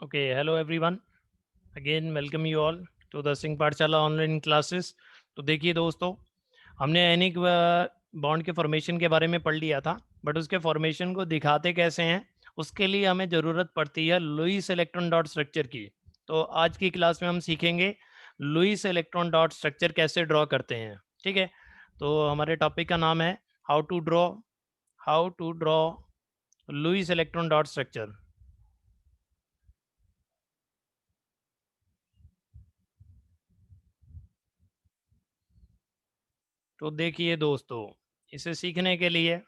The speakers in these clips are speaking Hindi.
Okay, hello everyone. Again, welcome you all to the Singh पाठशाला ऑनलाइन क्लासेस। तो देखिए दोस्तों, हमने एनिक बॉन्ड के फॉर्मेशन के बारे में पढ़ लिया था, बट उसके फॉर्मेशन को दिखाते कैसे हैं, उसके लिए हमें ज़रूरत पड़ती है लुईस इलेक्ट्रॉन डॉट स्ट्रक्चर की। तो आज की क्लास में हम सीखेंगे लुईस इलेक्ट्रॉन डॉट स्ट्रक्चर कैसे ड्रॉ करते हैं। ठीक है, तो हमारे टॉपिक का नाम है how to draw Lewis electron dot structure. तो देखिए दोस्तों, इसे सीखने के लिए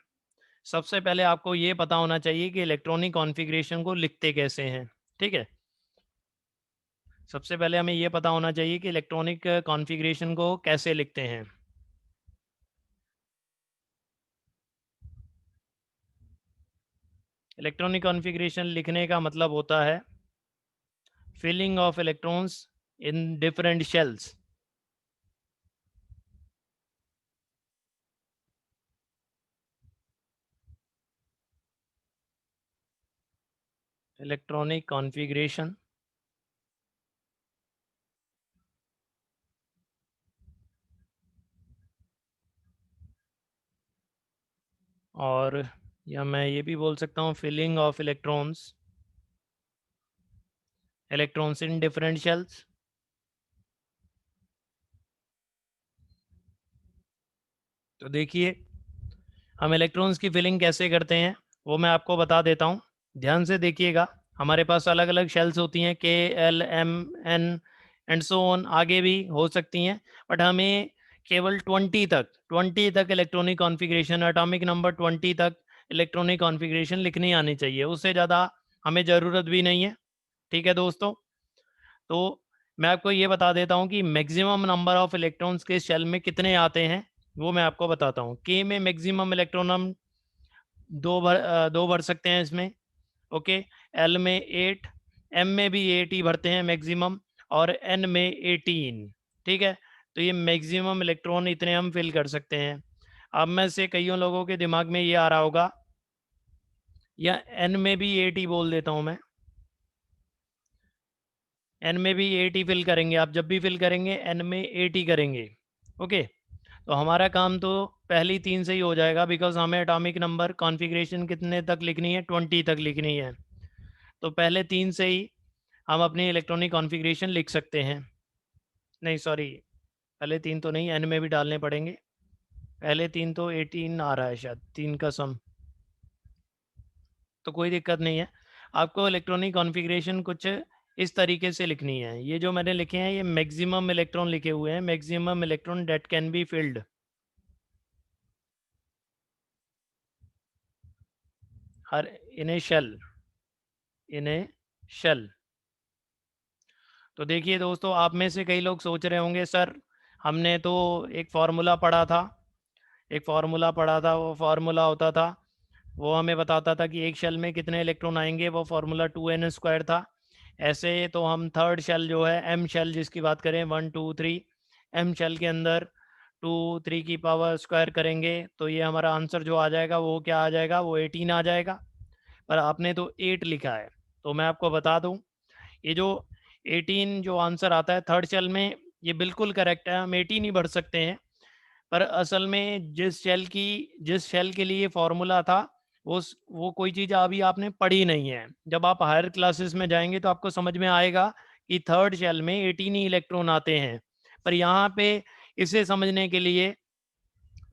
सबसे पहले आपको ये पता होना चाहिए कि इलेक्ट्रॉनिक कॉन्फ़िगरेशन को लिखते कैसे हैं। ठीक है, सबसे पहले हमें ये पता होना चाहिए कि इलेक्ट्रॉनिक कॉन्फ़िगरेशन को कैसे लिखते हैं। इलेक्ट्रॉनिक कॉन्फ़िगरेशन लिखने का मतलब होता है filling of electrons in different shells. Electronic configuration और या मैं ये भी बोल सकता हूँ filling of electrons in different shells. तो देखिए, हम इलेक्ट्रॉन्स की फिलिंग कैसे करते हैं वो मैं आपको बता देता हूँ। ध्यान से देखिएगा, हमारे पास अलग अलग शेल्स होती हैं, K L M N and so on, आगे भी हो सकती हैं, बट हमें केवल 20 तक इलेक्ट्रॉनिक कॉन्फ़िगरेशन, एटॉमिक नंबर 20 तक इलेक्ट्रॉनिक कॉन्फ़िगरेशन लिखनी आनी चाहिए। उससे ज़्यादा हमें ज़रूरत भी नहीं है। ठीक है दोस्तों, तो मैं आपको ये बता देता हूँ कि मैक्सिमम नंबर ऑफ इलेक्ट्रॉन्स के शेल में कितने आते हैं, वो मैं आपको बताता हूँ। के में मैक्सिमम इलेक्ट्रॉन हम दो भर सकते हैं इसमें। ओके, एल में 8, एम में भी 8 ही भरते हैं मैक्सिमम, और एन में 18। ठीक है, तो ये मैक्सिमम इलेक्ट्रॉन इतने हम फिल कर सकते हैं। अब में से कईयों लोगों के दिमाग में ये आ रहा होगा, या एन में भी 8 ही बोल देता हूँ मैं, एन में भी 8 ही फिल करेंगे। आप जब भी फिल करेंगे एन में 8 ही करेंगे। ओके, तो हमारा काम तो पहली 3 से ही हो जाएगा, बिकॉज हमें एटॉमिक नंबर कॉन्फ़िगरेशन कितने तक लिखनी है, 20 तक लिखनी है। तो पहले 3 से ही हम अपनी इलेक्ट्रॉनिक कॉन्फ़िगरेशन लिख सकते हैं। नहीं सॉरी, पहले 3 तो नहीं, एन में भी डालने पड़ेंगे। पहले 3 तो 18 आ रहा है शायद, 3 का सम, तो कोई दिक्कत नहीं है। आपको इलेक्ट्रॉनिक कॉन्फ़िगरेशन कुछ इस तरीके से लिखनी है। ये जो मैंने लिखे हैं ये मैक्सिमम इलेक्ट्रॉन लिखे हुए हैं, maximum electron that can be filled हर इन ए शेल। तो देखिए दोस्तों, आप में से कई लोग सोच रहे होंगे सर, हमने तो एक फार्मूला पढ़ा था, वो फार्मूला होता था, वो हमें बताता था कि एक शेल में कितने इलेक्ट्रॉन आएंगे, वो फार्मूला 2n² था। ऐसे तो हम थर्ड शेल जो है, एम शेल जिसकी बात करें, 1 2 3, एम शेल के अंदर 2 3 की पावर स्क्वायर करेंगे तो ये हमारा आंसर जो आ जाएगा वो क्या आ जाएगा, वो 18 आ जाएगा। पर आपने तो 8 लिखा है, तो मैं आपको बता दूं, ये जो 18 जो आंसर आता है थर्ड शेल में, ये बिल्कुल करेक्ट है, हम 18 ही भर सकते हैं। पर असल में जिस शेल के लिए फॉर्मूला था, वो कोई चीज़ अभी आपने पढ़ी नहीं है। जब आप हायर क्लासेस में जाएंगे तो आपको समझ में आएगा कि थर्ड शेल में 18 ही इलेक्ट्रॉन आते हैं। पर यहाँ पे इसे समझने के लिए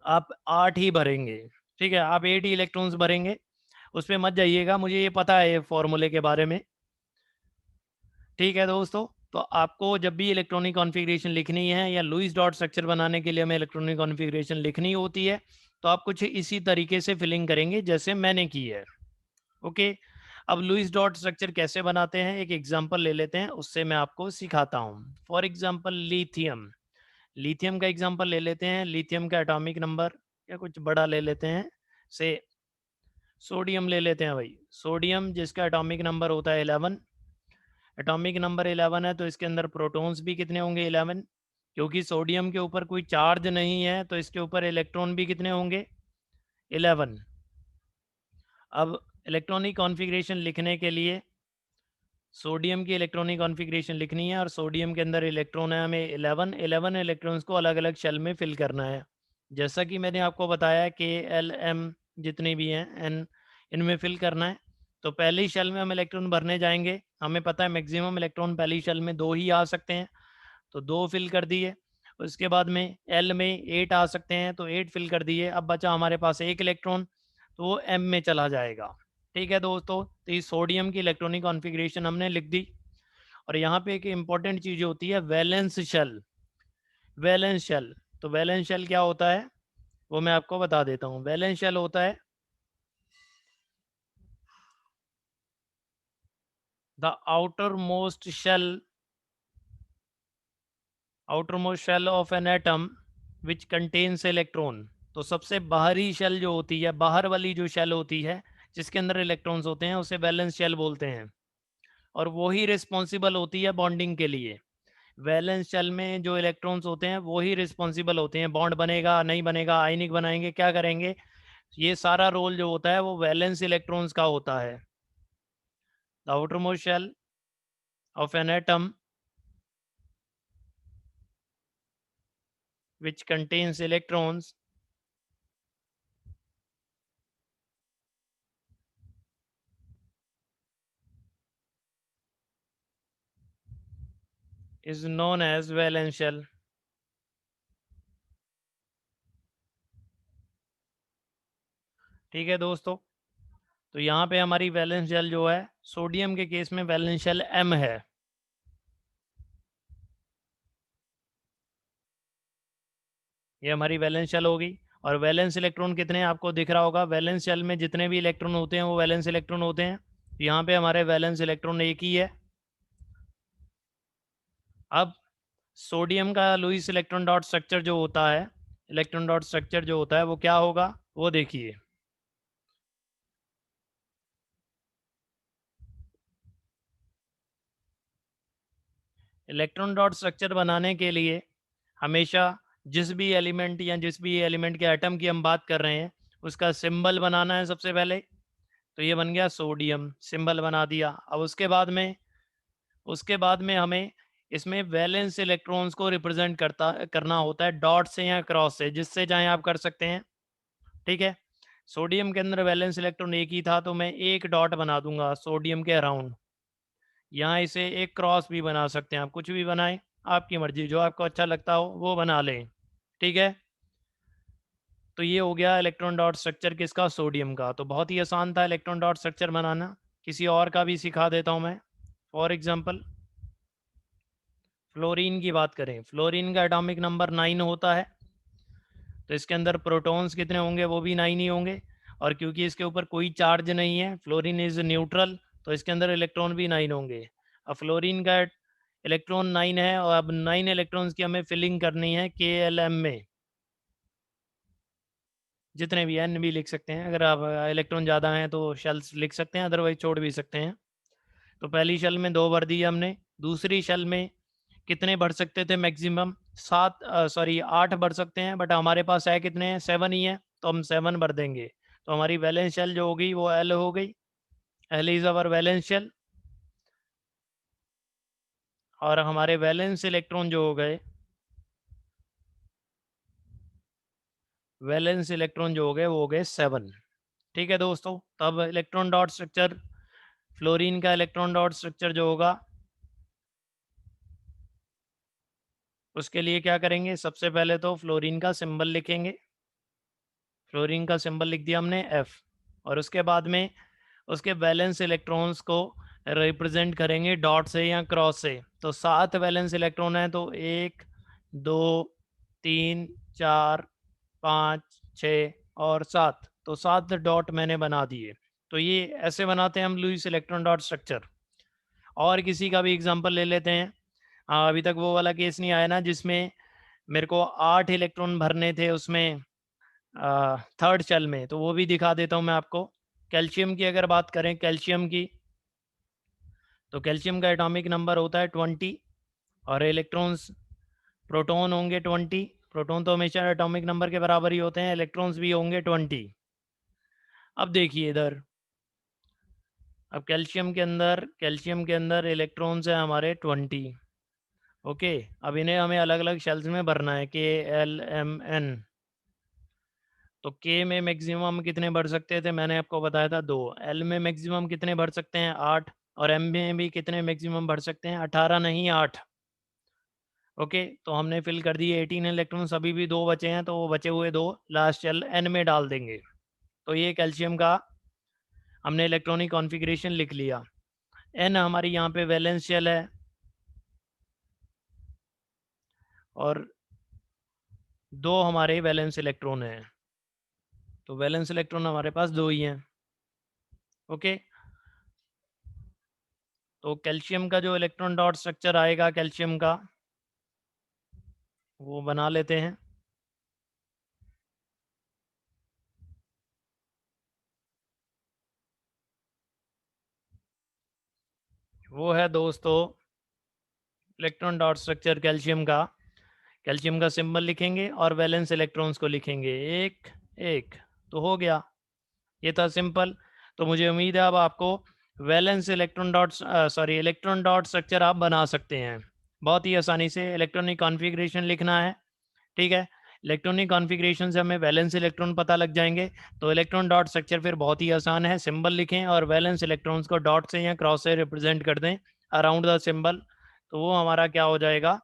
आप 8 ही भरेंगे। ठीक है, आप 8 ही इलेक्ट्रॉन्स भरेंगे, उस पर मत जाइएगा, मुझे ये पता है फॉर्मूले के बारे में। ठीक है दोस्तों, तो आपको जब भी इलेक्ट्रॉनिक कॉन्फ़िगरेशन लिखनी है या लुईस डॉट स्ट्रक्चर बनाने के लिए हमें इलेक्ट्रॉनिक कॉन्फ़िगरेशन लिखनी होती है, तो आप कुछ इसी तरीके से फिलिंग करेंगे जैसे मैंने की है। ओके, अब लुईस डॉट स्ट्रक्चर कैसे बनाते हैं एक एग्जांपल ले लेते हैं, उससे मैं आपको सिखाता हूँ। फॉर एग्जांपल लिथियम, लिथियम का एग्जांपल ले लेते हैं। लिथियम का एटॉमिक नंबर या कुछ बड़ा ले लेते हैं, से सोडियम ले लेते हैं भाई। सोडियम जिसका एटॉमिक नंबर होता है 11, एटॉमिक नंबर 11 है, तो इसके अंदर प्रोटॉन्स भी कितने होंगे, 11। क्योंकि सोडियम के ऊपर कोई चार्ज नहीं है तो इसके ऊपर इलेक्ट्रॉन भी कितने होंगे, 11। अब इलेक्ट्रॉनिक कॉन्फ़िगरेशन लिखने के लिए सोडियम की इलेक्ट्रॉनिक कॉन्फ़िगरेशन लिखनी है और सोडियम के अंदर इलेक्ट्रॉन है हमें 11 इलेक्ट्रॉन्स को अलग अलग शेल में फिल करना है। जैसा कि मैंने आपको बताया के एल एम जितनी भी हैं एन, इनमें फिल करना है। तो पहली शेल में हम इलेक्ट्रॉन भरने जाएंगे, हमें पता है मैक्सिमम इलेक्ट्रॉन पहली शेल में 2 ही आ सकते हैं, तो 2 फिल कर दिए। उसके बाद में एल में 8 आ सकते हैं, तो 8 फिल कर दिए। अब बचा हमारे पास 1 इलेक्ट्रॉन, तो वो एम में चला जाएगा। ठीक है दोस्तों, तो इस सोडियम की इलेक्ट्रॉनिक कॉन्फ़िगरेशन हमने लिख दी। और यहाँ पे एक इम्पॉर्टेंट चीज़ होती है वैलेंस शेल। वैलेंस शेल, तो वैलेंस शेल क्या होता है वो मैं आपको बता देता हूँ। वैलेंस शेल होता है the outermost shell of an atom which contains electron. तो सबसे बाहरी शेल जो होती है, बाहर वाली जो शेल होती है जिसके अंदर इलेक्ट्रॉन्स होते हैं, उसे वैलेंस शेल बोलते हैं। और वही रिस्पॉन्सिबल होती है बॉन्डिंग के लिए। वैलेंस शेल में जो इलेक्ट्रॉन्स होते हैं वही रिस्पॉन्सिबल होते हैं, बॉन्ड बनेगा नहीं बनेगा, आयनिक बनाएंगे क्या करेंगे, ये सारा रोल जो होता है वो वैलेंस इलेक्ट्रॉन्स का होता है। The outermost shell of an atom which contains electrons is known as valence shell। ठीक है दोस्तों, तो यहाँ पे हमारी वैलेंस शेल जो है, सोडियम के केस में वैलेंस शेल एम है। ये हमारी वैलेंस शेल होगी। और वैलेंस इलेक्ट्रॉन कितने आपको दिख रहा होगा, वैलेंस शेल में जितने भी इलेक्ट्रॉन होते हैं वो वैलेंस इलेक्ट्रॉन होते हैं। यहाँ पे हमारे वैलेंस इलेक्ट्रॉन एक ही है। अब सोडियम का लुईस इलेक्ट्रॉन डॉट स्ट्रक्चर जो होता है, इलेक्ट्रॉन डॉट स्ट्रक्चर जो होता है वो क्या होगा वो देखिए। इलेक्ट्रॉन डॉट स्ट्रक्चर बनाने के लिए हमेशा जिस भी एलिमेंट या जिस भी एलिमेंट के एटम की हम बात कर रहे हैं उसका सिंबल बनाना है सबसे पहले। तो ये बन गया सोडियम, सिंबल बना दिया। अब उसके बाद में हमें इसमें वैलेंस इलेक्ट्रॉन्स को रिप्रेजेंट करना होता है डॉट से या क्रॉस से, जिससे चाहे आप कर सकते हैं। ठीक है, सोडियम के अंदर वैलेंस इलेक्ट्रॉन एक ही था, तो मैं एक डॉट बना दूंगा सोडियम के अराउंड। यहाँ इसे एक क्रॉस भी बना सकते हैं, आप कुछ भी बनाएं, आपकी मर्जी, जो आपको अच्छा लगता हो वो बना लें। ठीक है, तो ये हो गया इलेक्ट्रॉन डॉट स्ट्रक्चर किसका, सोडियम का। तो बहुत ही आसान था इलेक्ट्रॉन डॉट स्ट्रक्चर बनाना। किसी और का भी सिखा देता हूँ मैं। फॉर एग्जांपल फ्लोरीन की बात करें, फ्लोरीन का एटॉमिक नंबर 9 होता है। तो इसके अंदर प्रोटॉन्स कितने होंगे, वो भी 9 ही होंगे। और क्योंकि इसके ऊपर कोई चार्ज नहीं है, फ्लोरीन इज न्यूट्रल, तो इसके अंदर इलेक्ट्रॉन भी 9 होंगे। अब फ्लोरीन का इलेक्ट्रॉन 9 है और अब 9 इलेक्ट्रॉन्स की हमें फिलिंग करनी है के एल एम में। जितने भी एन भी लिख सकते हैं, अगर आप इलेक्ट्रॉन ज़्यादा हैं तो शेल्स लिख सकते हैं, अदरवाइज छोड़ भी सकते हैं। तो पहली शेल में 2 भर दिए हमने। दूसरी शेल में कितने भर सकते थे मैक्सिमम, 8 भर सकते हैं, बट हमारे पास है कितने हैं, 7 ही है, तो हम 7 भर देंगे। तो हमारी वैलेंस शेल जो होगी वो एल हो गई, L is our valence shell. और हमारे वैलेंस इलेक्ट्रॉन जो हो गए, वैलेंस इलेक्ट्रॉन जो हो गए वो हो गए 7। ठीक है दोस्तों, तब इलेक्ट्रॉन डॉट स्ट्रक्चर, फ्लोरीन का इलेक्ट्रॉन डॉट स्ट्रक्चर जो होगा उसके लिए क्या करेंगे, सबसे पहले तो फ्लोरीन का सिंबल लिखेंगे। फ्लोरीन का सिंबल लिख दिया हमने एफ। और उसके बाद में उसके वैलेंस इलेक्ट्रॉन्स को रिप्रेजेंट करेंगे डॉट से या क्रॉस से। तो 7 वैलेंस इलेक्ट्रॉन है, तो 1 2 3 4 5 6 और 7, तो 7 डॉट मैंने बना दिए। तो ये ऐसे बनाते हैं हम लुईस इलेक्ट्रॉन डॉट स्ट्रक्चर। और किसी का भी एग्जांपल ले लेते हैं। अभी तक वो वाला केस नहीं आया ना जिसमें मेरे को 8 इलेक्ट्रॉन भरने थे उसमें थर्ड शेल में, तो वो भी दिखा देता हूँ मैं आपको। कैल्शियम की अगर बात करें, कैल्शियम की, तो कैल्शियम का एटॉमिक नंबर होता है 20 और इलेक्ट्रॉन्स, प्रोटॉन होंगे 20। प्रोटॉन तो हमेशा एटॉमिक नंबर के बराबर ही होते हैं, इलेक्ट्रॉन्स भी होंगे 20। अब देखिए इधर अब कैल्शियम के अंदर इलेक्ट्रॉन्स हैं हमारे 20। ओके, अब इन्हें हमें अलग अलग शेल्स में भरना है, KLMN। तो के में मैक्सिमम कितने भर सकते थे, मैंने आपको बताया था 2। एल में मैक्सिमम कितने भर सकते हैं, 8। और एम में भी कितने मैक्सिमम भर सकते हैं, 18 नहीं 8। ओके, तो हमने फिल कर दिए 18 इलेक्ट्रॉन्स, अभी भी 2 बचे हैं, तो वो बचे हुए 2 लास्ट शेल एन में डाल देंगे। तो ये कैल्शियम का हमने इलेक्ट्रॉनिक कॉन्फ़िगरेशन लिख लिया। एन हमारी यहाँ पे वैलेंस शेल है और 2 हमारे वैलेंस इलेक्ट्रॉन हैं, तो वैलेंस इलेक्ट्रॉन हमारे पास 2 ही हैं। ओके, तो कैल्शियम का जो इलेक्ट्रॉन डॉट स्ट्रक्चर आएगा कैल्शियम का, वो बना लेते हैं। वो है दोस्तों इलेक्ट्रॉन डॉट स्ट्रक्चर कैल्शियम का सिंबल लिखेंगे और वैलेंस इलेक्ट्रॉन्स को लिखेंगे एक एक, तो हो गया। ये था सिंपल। तो मुझे उम्मीद है अब आपको वैलेंस इलेक्ट्रॉन डॉट स्ट्रक्चर आप बना सकते हैं बहुत ही आसानी से। इलेक्ट्रॉनिक कॉन्फ़िगरेशन लिखना है, ठीक है। इलेक्ट्रॉनिक कॉन्फ़िगरेशन से हमें वैलेंस इलेक्ट्रॉन पता लग जाएंगे, तो इलेक्ट्रॉन डॉट स्ट्रक्चर फिर बहुत ही आसान है। सिंबल लिखें और वैलेंस इलेक्ट्रॉन्स को डॉट से या क्रॉस से रिप्रेजेंट कर दें अराउंड द सिंबल, तो वो हमारा क्या हो जाएगा,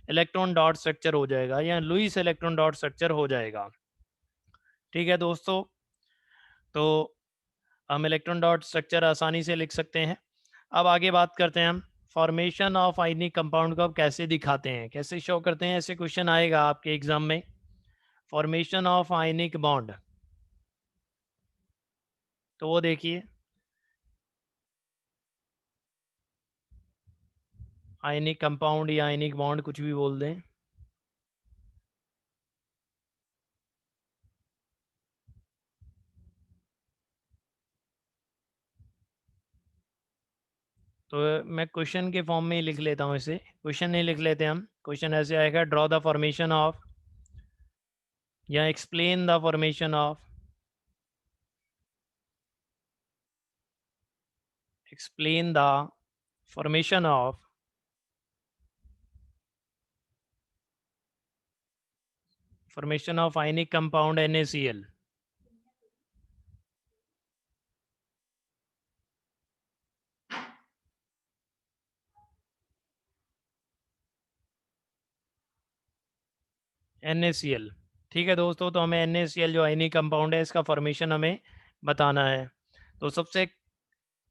इलेक्ट्रॉन डॉट स्ट्रक्चर हो जाएगा या लुईस इलेक्ट्रॉन डॉट स्ट्रक्चर हो जाएगा। ठीक है दोस्तों, तो हम इलेक्ट्रॉन डॉट स्ट्रक्चर आसानी से लिख सकते हैं। अब आगे बात करते हैं हम फॉर्मेशन ऑफ आयनिक कंपाउंड को अब कैसे दिखाते हैं, कैसे शो करते हैं। ऐसे क्वेश्चन आएगा आपके एग्जाम में, फॉर्मेशन ऑफ आयनिक बॉन्ड। तो वो देखिए, आयनिक कंपाउंड या आयनिक बॉन्ड कुछ भी बोल दें। तो मैं क्वेश्चन के फॉर्म में ही लिख लेता हूँ इसे, क्वेश्चन नहीं लिख लेते हम। क्वेश्चन ऐसे आएगा, ड्रॉ द फॉर्मेशन ऑफ या explain the formation of, explain the formation of ionic compound NaCl। NaCl, ठीक है दोस्तों। तो हमें NaCl जो आयनिक कंपाउंड है इसका फॉर्मेशन हमें बताना है। तो सबसे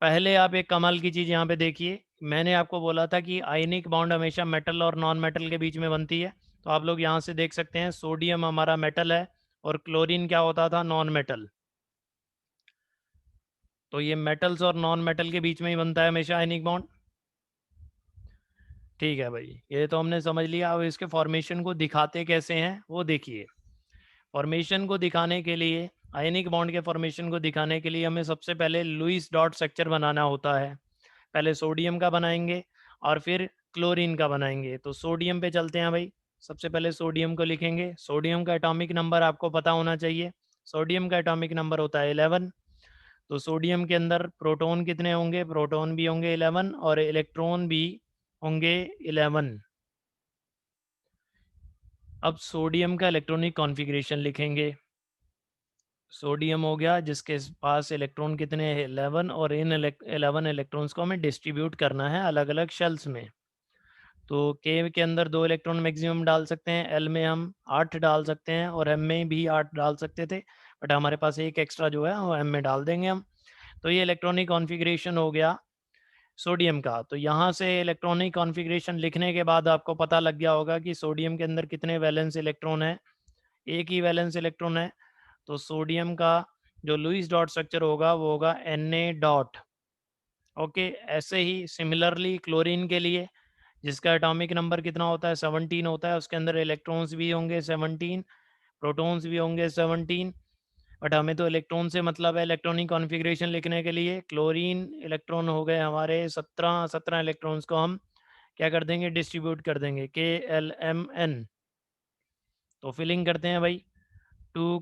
पहले आप एक कमाल की चीज़ यहाँ पे देखिए, मैंने आपको बोला था कि आयनिक बॉन्ड हमेशा मेटल और नॉन मेटल के बीच में बनती है। तो आप लोग यहाँ से देख सकते हैं सोडियम हमारा मेटल है और क्लोरीन क्या होता था, नॉन मेटल। तो ये मेटल्स और नॉन मेटल के बीच में ही बनता है हमेशा आयनिक बॉन्ड। ठीक है भाई, ये तो हमने समझ लिया। अब इसके फॉर्मेशन को दिखाते कैसे हैं वो देखिए। फॉर्मेशन को दिखाने के लिए, आयनिक बॉन्ड के फॉर्मेशन को दिखाने के लिए हमें सबसे पहले लुईस डॉट स्ट्रक्चर बनाना होता है। पहले सोडियम का बनाएंगे और फिर क्लोरीन का बनाएंगे। तो सोडियम पे चलते हैं भाई। सबसे पहले सोडियम को लिखेंगे। सोडियम का एटॉमिक नंबर आपको पता होना चाहिए। सोडियम का एटॉमिक नंबर होता है 11। तो सोडियम के अंदर प्रोटॉन कितने होंगे, प्रोटॉन भी होंगे 11 और इलेक्ट्रॉन भी होंगे 11। अब सोडियम का इलेक्ट्रॉनिक कॉन्फ़िगरेशन लिखेंगे। सोडियम हो गया जिसके पास इलेक्ट्रॉन कितने हैं, 11, और इन 11 इलेक्ट्रॉन्स को हमें डिस्ट्रीब्यूट करना है अलग अलग शेल्स में। तो के अंदर 2 इलेक्ट्रॉन मैक्सिमम डाल सकते हैं, एल में हम 8 डाल सकते हैं और एम में भी 8 डाल सकते थे, बट हमारे पास एक एक्स्ट्रा जो है वो एम में डाल देंगे हम। तो ये इलेक्ट्रॉनिक कॉन्फ़िगरेशन हो गया सोडियम का। तो यहाँ से इलेक्ट्रॉनिक कॉन्फ़िगरेशन लिखने के बाद आपको पता लग गया होगा कि सोडियम के अंदर कितने वैलेंस इलेक्ट्रॉन है, एक ही वैलेंस इलेक्ट्रॉन है। तो सोडियम का जो लुईस डॉट स्ट्रक्चर होगा वो होगा Na डॉट। ओके, ऐसे ही सिमिलरली क्लोरीन के लिए, जिसका एटॉमिक नंबर कितना होता है, 17 होता है, उसके अंदर इलेक्ट्रॉन्स भी होंगे 17, प्रोटॉन्स भी होंगे 17। बट हमें तो इलेक्ट्रॉन से मतलब है। इलेक्ट्रॉनिक कॉन्फ़िगरेशन लिखने के लिए क्लोरीन इलेक्ट्रॉन हो गए हमारे 17 इलेक्ट्रॉन्स को हम क्या कर देंगे, डिस्ट्रीब्यूट कर देंगे, KLMN। तो फिलिंग करते हैं भाई, 2,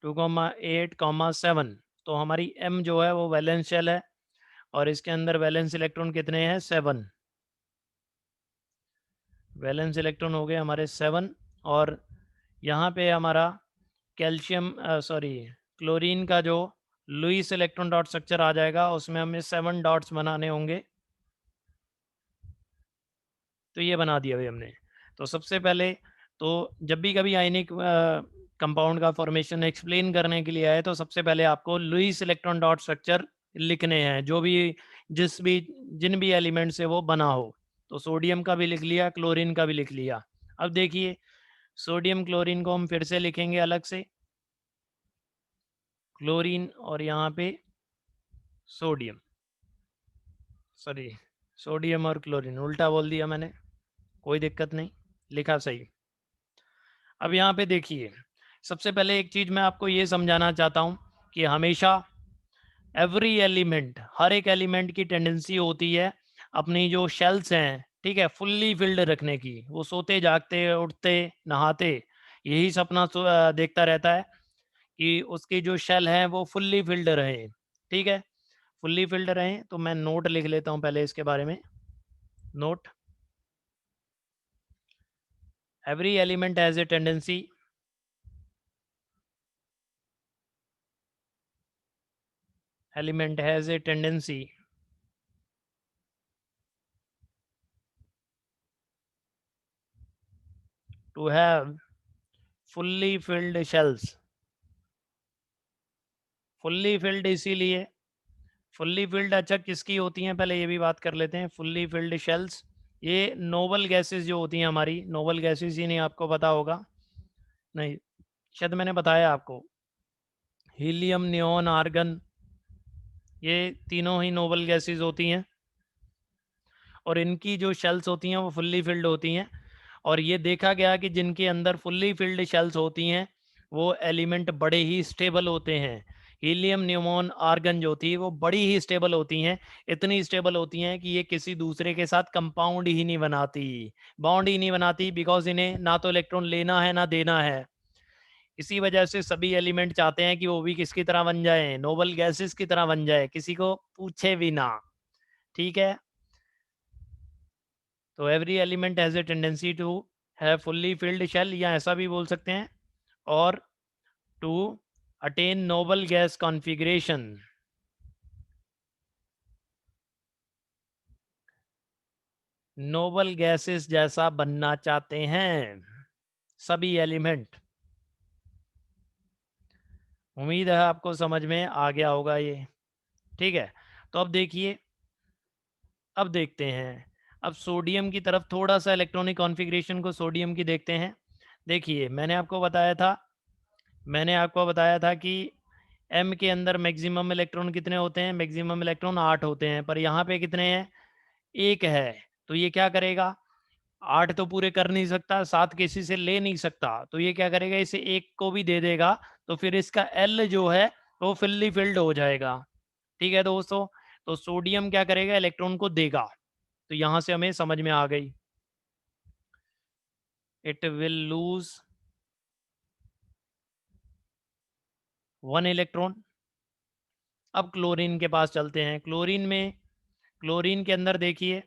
2, 8, 7। तो हमारी M जो है वो वैलेंस शेल है और इसके अंदर वैलेंस इलेक्ट्रॉन कितने हैं? 7। वैलेंस इलेक्ट्रॉन हो गए हमारे 7 और यहाँ पे हमारा कैल्शियम सॉरी क्लोरीन का जो लुईस इलेक्ट्रॉन डॉट स्ट्रक्चर आ जाएगा, उसमें हमें 7 डॉट्स बनाने होंगे। तो ये बना दिया भाई हमने। तो सबसे पहले तो जब भी कभी आयनिक कंपाउंड का फॉर्मेशन एक्सप्लेन करने के लिए आए तो सबसे पहले आपको लुईस इलेक्ट्रॉन डॉट स्ट्रक्चर लिखने हैं, जो भी जिन भी एलिमेंट से वो बना हो। तो सोडियम का भी लिख लिया, क्लोरीन का भी लिख लिया। अब देखिए सोडियम क्लोरीन को हम फिर से लिखेंगे अलग से, क्लोरीन और यहाँ पे सोडियम, सॉरी सोडियम और क्लोरीन उल्टा बोल दिया मैंने, कोई दिक्कत नहीं, लिखा सही। अब यहाँ पे देखिए सबसे पहले एक चीज़ मैं आपको ये समझाना चाहता हूँ कि हमेशा एवरी एलिमेंट, हर एक एलिमेंट की टेंडेंसी होती है अपनी जो शेल्स हैं, ठीक है, फुल्ली फिल्ड रखने की। वो सोते जागते उठते नहाते यही सपना देखता रहता है कि उसकी जो शेल है वो फुल्ली फिल्ड रहे, ठीक है, फुल्ली फिल्ड रहे। तो मैं नोट लिख लेता हूँ पहले इसके बारे में। Note, every element has a tendency element has a tendency to have fully filled shells। Fully filled इसीलिए, फुल्ली फिल्ड अच्छा किसकी होती हैं पहले ये भी बात कर लेते हैं। फुल्ली फिल्ड शेल्स ये नोबल गैसेस जो होती हैं हमारी, नोबल गैसेस ही नहीं आपको पता होगा, नहीं शायद मैंने बताया आपको, हीलियम, नियोन, आर्गन, ये तीनों ही नोबल गैसेस होती हैं और इनकी जो शेल्स होती हैं वो फुल्ली फिल्ड होती हैं। और ये देखा गया कि जिनके अंदर फुल्ली फिल्ड शेल्स होती हैं वो एलिमेंट बड़े ही स्टेबल होते हैं। हीलियम, न्यूमॉन, आर्गन जो थी वो बड़ी ही स्टेबल होती हैं, इतनी स्टेबल होती हैं कि ये किसी दूसरे के साथ कंपाउंड ही नहीं बनाती, बॉन्ड ही नहीं बनाती, बिकॉज इन्हें ना तो इलेक्ट्रॉन लेना है ना देना है। इसी वजह से सभी एलिमेंट चाहते हैं कि वो भी किसकी तरह बन जाए, नोबल गैसेस की तरह बन जाए, किसी को पूछे भी ना, ठीक है। तो every element has a tendency to have fully filled shell, या ऐसा भी बोल सकते हैं, और to attain noble gas configuration. Noble gases जैसा बनना चाहते हैं सभी एलिमेंट। उम्मीद है आपको समझ में आ गया होगा ये, ठीक है। तो अब देखिए, अब देखते हैं, अब सोडियम की तरफ थोड़ा सा इलेक्ट्रॉनिक कॉन्फ़िगरेशन को सोडियम की देखते हैं। देखिए मैंने आपको बताया था कि एम के अंदर मैक्सिमम इलेक्ट्रॉन कितने होते हैं? मैक्सिमम इलेक्ट्रॉन 8 होते हैं, पर यहाँ पे कितने हैं? 1 है। तो ये क्या करेगा? 8 तो पूरे कर नहीं सकता, 7 किसी से ले नहीं सकता, तो ये क्या करेगा? इसे 1 को भी दे देगा, तो फिर इसका एल जो है वो फुल्ली फिल्ड हो जाएगा। ठीक है दोस्तों? तो सोडियम क्या करेगा? इलेक्ट्रॉन को देगा। तो यहाँ से हमें समझ में आ गई। It will lose 1 electron. अब क्लोरीन के पास चलते हैं। क्लोरीन के अंदर देखिए,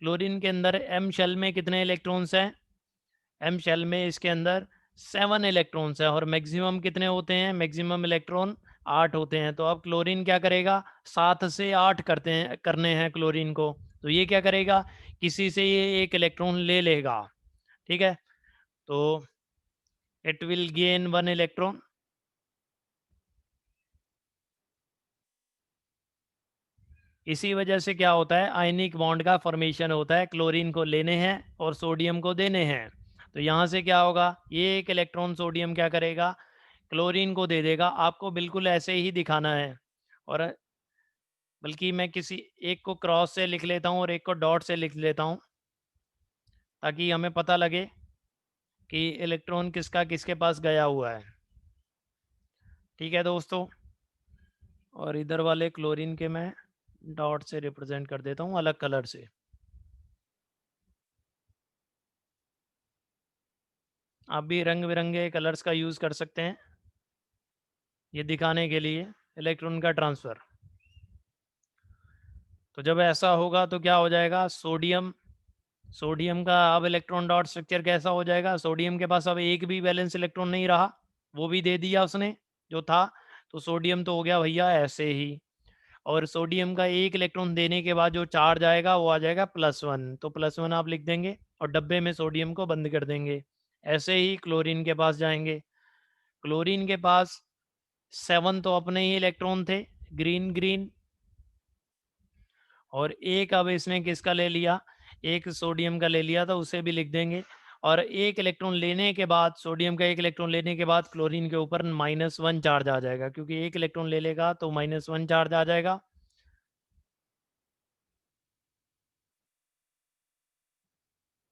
क्लोरीन के अंदर एम शेल में कितने इलेक्ट्रॉन्स हैं? एम शेल में इसके अंदर 7 इलेक्ट्रॉन्स हैं और मैक्सिमम कितने होते हैं? मैक्सिमम इलेक्ट्रॉन 8 होते हैं। तो अब क्लोरीन क्या करेगा? 7 से 8 करने हैं क्लोरीन को। तो ये क्या करेगा? किसी से ये 1 इलेक्ट्रॉन ले लेगा, ठीक है। तो इट विल गेन 1 इलेक्ट्रॉन। इसी वजह से क्या होता है? आयनिक बॉन्ड का फॉर्मेशन होता है, क्लोरीन को लेने हैं और सोडियम को देने हैं। तो यहाँ से क्या होगा? ये 1 इलेक्ट्रॉन सोडियम क्या करेगा? क्लोरीन को दे देगा। आपको बिल्कुल ऐसे ही दिखाना है, और बल्कि मैं किसी एक को क्रॉस से लिख लेता हूँ और एक को डॉट से लिख लेता हूँ, ताकि हमें पता लगे कि इलेक्ट्रॉन किसका किसके पास गया हुआ है। ठीक है दोस्तों, और इधर वाले क्लोरीन के मैं डॉट से रिप्रेजेंट कर देता हूँ अलग कलर से। आप भी रंग बिरंगे कलर्स का यूज़ कर सकते हैं ये दिखाने के लिए। इलेक्ट्रॉन का ट्रांसफर। तो जब ऐसा होगा तो क्या हो जाएगा, सोडियम, सोडियम का अब इलेक्ट्रॉन डॉट स्ट्रक्चर कैसा हो जाएगा, सोडियम के पास अब एक भी वैलेंस इलेक्ट्रॉन नहीं रहा, वो भी दे दिया उसने जो था, तो सोडियम तो हो गया भैया ऐसे ही। और सोडियम का एक इलेक्ट्रॉन देने के बाद जो चार्ज आएगा वो आ जाएगा +1, तो +1 आप लिख देंगे और डब्बे में सोडियम को बंद कर देंगे। ऐसे ही क्लोरीन के पास जाएंगे, क्लोरीन के पास 7 तो अपने ही इलेक्ट्रॉन थे, ग्रीन ग्रीन, और एक अब इसने किसका ले लिया, एक सोडियम का ले लिया, तो उसे भी लिख देंगे। और एक इलेक्ट्रॉन लेने के बाद, सोडियम का एक इलेक्ट्रॉन लेने के बाद क्लोरीन के ऊपर -1 चार्ज आ जाएगा, क्योंकि एक इलेक्ट्रॉन ले लेगा तो -1 चार्ज आ जाएगा।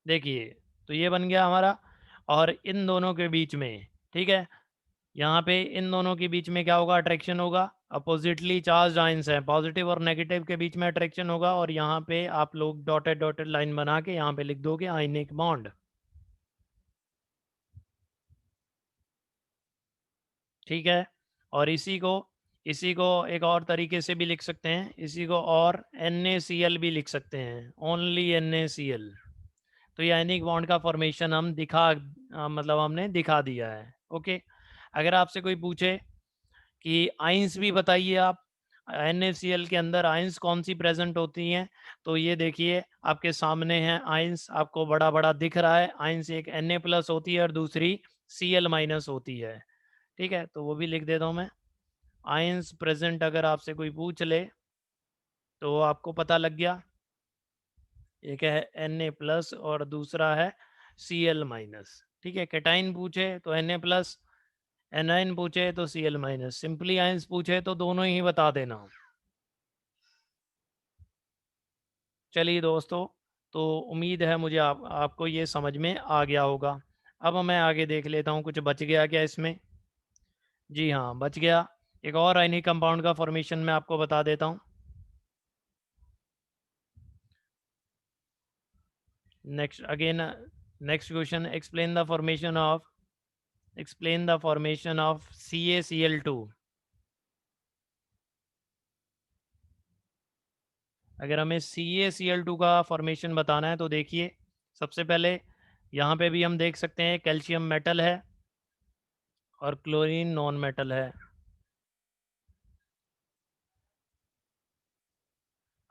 देखिए, तो ये बन गया हमारा। और इन दोनों के बीच में, ठीक है, यहाँ पे इन दोनों के बीच में क्या होगा, अट्रैक्शन होगा, अपोजिटली चार्ज आइंस है, पॉजिटिव और नेगेटिव के बीच में अट्रैक्शन होगा, और यहाँ पे आप लोग डॉटेड डॉटेड लाइन बना के यहाँ पे लिख दोगे आयनिक बॉन्ड, ठीक है। और इसी को एक और तरीके से भी लिख सकते हैं, इसी को और NaCl भी लिख सकते हैं, ओनली NaCl। तो ये आयनिक बॉन्ड का फॉर्मेशन हम मतलब हमने दिखा दिया है, ओके। अगर आपसे कोई पूछे कि आइंस भी बताइए आप, NaCl के अंदर आइंस कौन सी प्रेजेंट होती हैं, तो ये देखिए आपके सामने है आइंस, आपको बड़ा बड़ा दिख रहा है, आइंस एक Na+ होती है और दूसरी Cl- होती है, ठीक है, तो वो भी लिख देता हूँ मैं। आयंस प्रेजेंट अगर आपसे कोई पूछ ले तो आपको पता लग गया, एक है Na+ और दूसरा है Cl-, ठीक है। कैटाइन पूछे तो Na+, एनाइन पूछे तो Cl-, सिंपली आयंस पूछे तो दोनों ही बता देना। चलिए दोस्तों, तो उम्मीद है मुझे आपको ये समझ में आ गया होगा। अब मैं आगे देख लेता हूँ कुछ बच गया क्या इसमें। जी हाँ, बच गया। एक और आयनिक कंपाउंड का फॉर्मेशन मैं आपको बता देता हूँ। Next question, explain the formation of CaCl2। अगर हमें CaCl2 का फॉर्मेशन बताना है तो देखिए, सबसे पहले यहाँ पे भी हम देख सकते हैं कैल्शियम मेटल है और क्लोरीन नॉन मेटल है।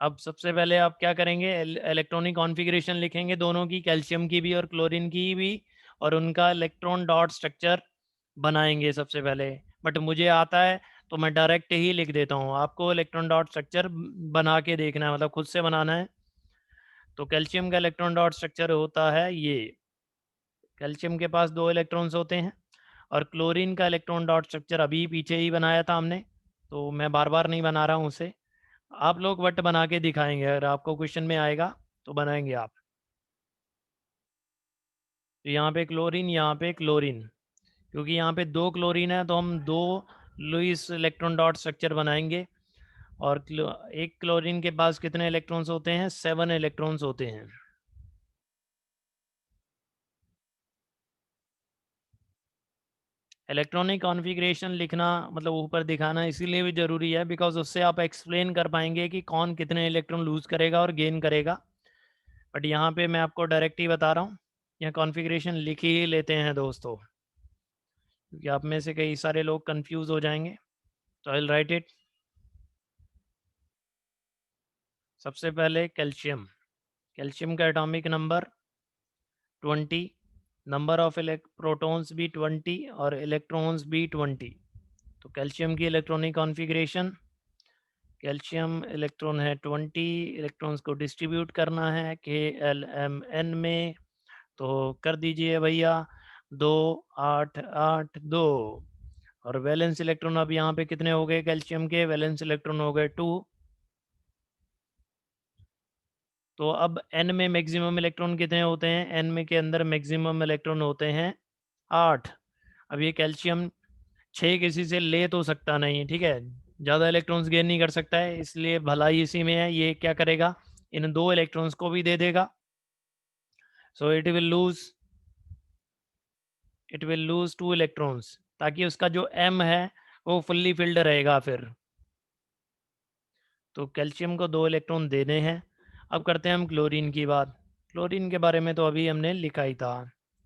अब सबसे पहले आप क्या करेंगे, इलेक्ट्रॉनिक कॉन्फ़िगरेशन लिखेंगे दोनों की, कैल्शियम की भी और क्लोरीन की भी, और उनका इलेक्ट्रॉन डॉट स्ट्रक्चर बनाएंगे सबसे पहले। बट मुझे आता है तो मैं डायरेक्ट ही लिख देता हूँ, आपको इलेक्ट्रॉन डॉट स्ट्रक्चर बना के देखना है, मतलब खुद से बनाना है। तो कैल्शियम का इलेक्ट्रॉन डॉट स्ट्रक्चर होता है ये, कैल्शियम के पास 2 इलेक्ट्रॉन्स होते हैं, और क्लोरीन का इलेक्ट्रॉन डॉट स्ट्रक्चर अभी पीछे ही बनाया था हमने, तो मैं बार बार नहीं बना रहा हूँ उसे, आप लोग बट बना के दिखाएंगे, अगर आपको क्वेश्चन में आएगा तो बनाएंगे आप। तो यहाँ पे क्लोरीन, यहाँ पे क्लोरीन, क्योंकि यहाँ पे 2 क्लोरीन है तो हम 2 लुईस इलेक्ट्रॉन डॉट स्ट्रक्चर बनाएंगे। और एक क्लोरीन के पास कितने इलेक्ट्रॉन्स होते हैं, 7 इलेक्ट्रॉन्स होते हैं। इलेक्ट्रॉनिक कॉन्फ़िगरेशन लिखना मतलब ऊपर दिखाना इसीलिए भी ज़रूरी है, बिकॉज उससे आप एक्सप्लेन कर पाएंगे कि कौन कितने इलेक्ट्रॉन लूज़ करेगा और गेन करेगा। बट यहाँ पे मैं आपको डायरेक्ट ही बता रहा हूँ, यहाँ कॉन्फ़िगरेशन लिख ही लेते हैं दोस्तों, क्योंकि आप में से कई सारे लोग कंफ्यूज हो जाएंगे। तो आई विल राइट इट। सबसे पहले कैल्शियम, कैल्शियम का atomic number 20, number of protons भी 20 और इलेक्ट्रॉन्स भी 20। तो कैल्शियम की इलेक्ट्रॉनिक कॉन्फ़िगरेशन, कैल्शियम इलेक्ट्रॉन है 20, इलेक्ट्रॉन्स को डिस्ट्रीब्यूट करना है K-L-M-N में, तो कर दीजिए भैया, 2 8 8 2। और वैलेंस इलेक्ट्रॉन अब यहाँ पे कितने हो गए, कैल्शियम के वैलेंस इलेक्ट्रॉन हो गए 2। तो अब N में मैक्सिमम इलेक्ट्रॉन कितने होते हैं, N में के अंदर मैक्सिमम इलेक्ट्रॉन होते हैं 8। अब ये कैल्शियम 6 किसी से ले तो सकता नहीं, ठीक है, ज़्यादा इलेक्ट्रॉन्स गेन नहीं कर सकता है, इसलिए भलाई इसी में है, ये क्या करेगा, इन 2 इलेक्ट्रॉन्स को भी दे देगा। So it will lose 2 electrons, ताकि उसका जो M है वो फुल्ली फिल्ड रहेगा फिर। तो कैल्शियम को 2 इलेक्ट्रॉन देने हैं। अब करते हैं हम क्लोरीन की बात। क्लोरीन के बारे में तो अभी हमने लिखा ही था।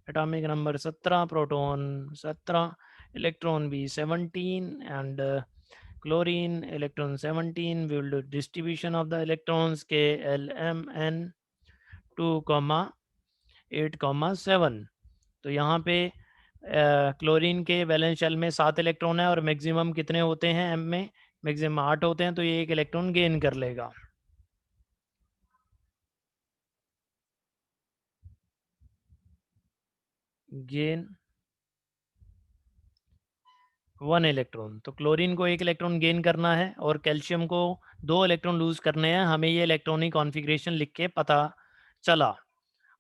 एटॉमिक नंबर 17, प्रोटॉन 17, इलेक्ट्रॉन भी 17 and chlorine electron 17 will do distribution of the electrons K L M N 2 8 7। तो यहाँ पे क्लोरीन के वैलेंस शेल में 7 इलेक्ट्रॉन है और मैक्सिमम कितने होते हैं एम में, मैक्सिमम 8 होते हैं, तो ये एक इलेक्ट्रॉन गेन कर लेगा। Gain 1 electron. तो क्लोरीन को 1 इलेक्ट्रॉन गेन करना है और कैल्शियम को 2 इलेक्ट्रॉन लूज करने हैं। हमें ये इलेक्ट्रॉनिक कॉन्फ़िगरेशन लिख के पता चला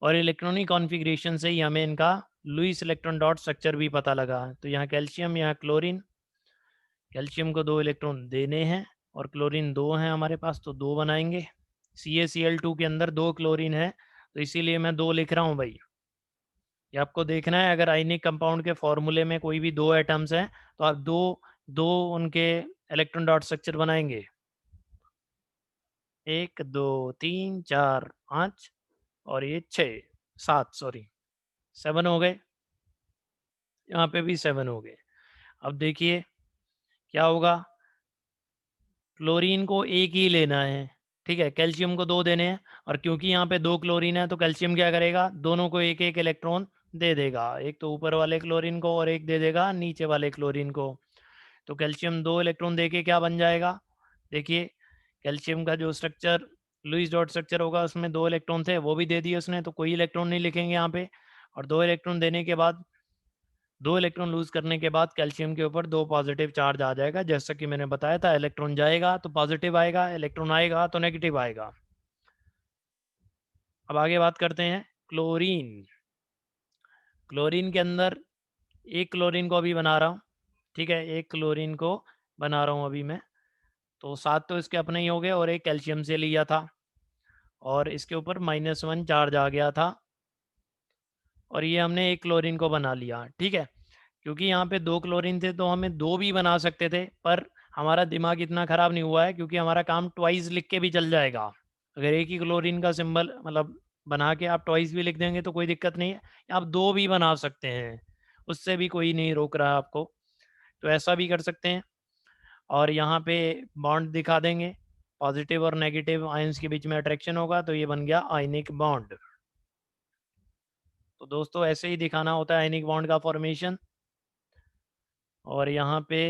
और इलेक्ट्रॉनिक कॉन्फ़िगरेशन से ही हमें इनका लुईस इलेक्ट्रॉन डॉट स्ट्रक्चर भी पता लगा। तो यहाँ कैल्शियम, यहाँ क्लोरीन। कैल्शियम को 2 इलेक्ट्रॉन देने हैं और क्लोरीन 2 हैं हमारे पास, तो 2 बनाएंगे। CaCl2 के अंदर 2 क्लोरीन है, तो इसीलिए मैं 2 लिख रहा हूँ भाई। ये आपको देखना है, अगर आयनिक कंपाउंड के फॉर्मूले में कोई भी 2 एटम्स हैं तो आप दो दो उनके इलेक्ट्रॉन डॉट स्ट्रक्चर बनाएंगे। 1 2 3 4 5 और ये 6 7, सॉरी 7 हो गए। यहाँ पे भी 7 हो गए। अब देखिए क्या होगा, क्लोरीन को एक ही लेना है, ठीक है, कैल्शियम को 2 देने हैं और क्योंकि यहाँ पे 2 क्लोरीन है तो कैल्शियम क्या करेगा, दोनों को एक एक इलेक्ट्रॉन दे देगा, एक तो ऊपर वाले क्लोरीन को और एक दे देगा नीचे वाले क्लोरीन को। तो कैल्शियम 2 इलेक्ट्रॉन दे के क्या बन जाएगा, देखिए कैल्शियम का जो स्ट्रक्चर लुईस डॉट स्ट्रक्चर होगा उसमें 2 इलेक्ट्रॉन थे, वो भी दे दिए उसने, तो कोई इलेक्ट्रॉन नहीं लिखेंगे यहाँ पे। और 2 इलेक्ट्रॉन देने के बाद, 2 इलेक्ट्रॉन लूज करने के बाद कैल्शियम के ऊपर 2 पॉजिटिव चार्ज आ जाएगा, जैसा कि मैंने बताया था, इलेक्ट्रॉन जाएगा तो पॉजिटिव आएगा, इलेक्ट्रॉन आएगा तो नेगेटिव आएगा। अब आगे बात करते हैं क्लोरीन। क्लोरीन के अंदर एक क्लोरीन को अभी बना रहा हूँ, ठीक है, एक क्लोरीन को बना रहा हूँ अभी मैं। तो 7 तो इसके अपने ही हो गए और एक कैल्शियम से लिया था और इसके ऊपर -1 चार्ज आ गया था और ये हमने एक क्लोरीन को बना लिया, ठीक है। क्योंकि यहाँ पे 2 क्लोरीन थे तो हमें 2 भी बना सकते थे, पर हमारा दिमाग इतना ख़राब नहीं हुआ है क्योंकि हमारा काम ट्वाइस लिख के भी चल जाएगा। अगर एक ही क्लोरीन का सिंबल मतलब बना के आप ट्वाइस भी लिख देंगे तो कोई दिक्कत नहीं है। आप 2 भी बना सकते हैं, उससे भी कोई नहीं रोक रहा है आपको। तो ऐसा भी कर सकते हैं और यहाँ पे बॉन्ड दिखा देंगे, पॉजिटिव और नेगेटिव आयंस के बीच में अट्रैक्शन होगा तो ये बन गया आयनिक बॉन्ड। तो दोस्तों ऐसे ही दिखाना होता है आयनिक बॉन्ड का फॉर्मेशन। और यहाँ पे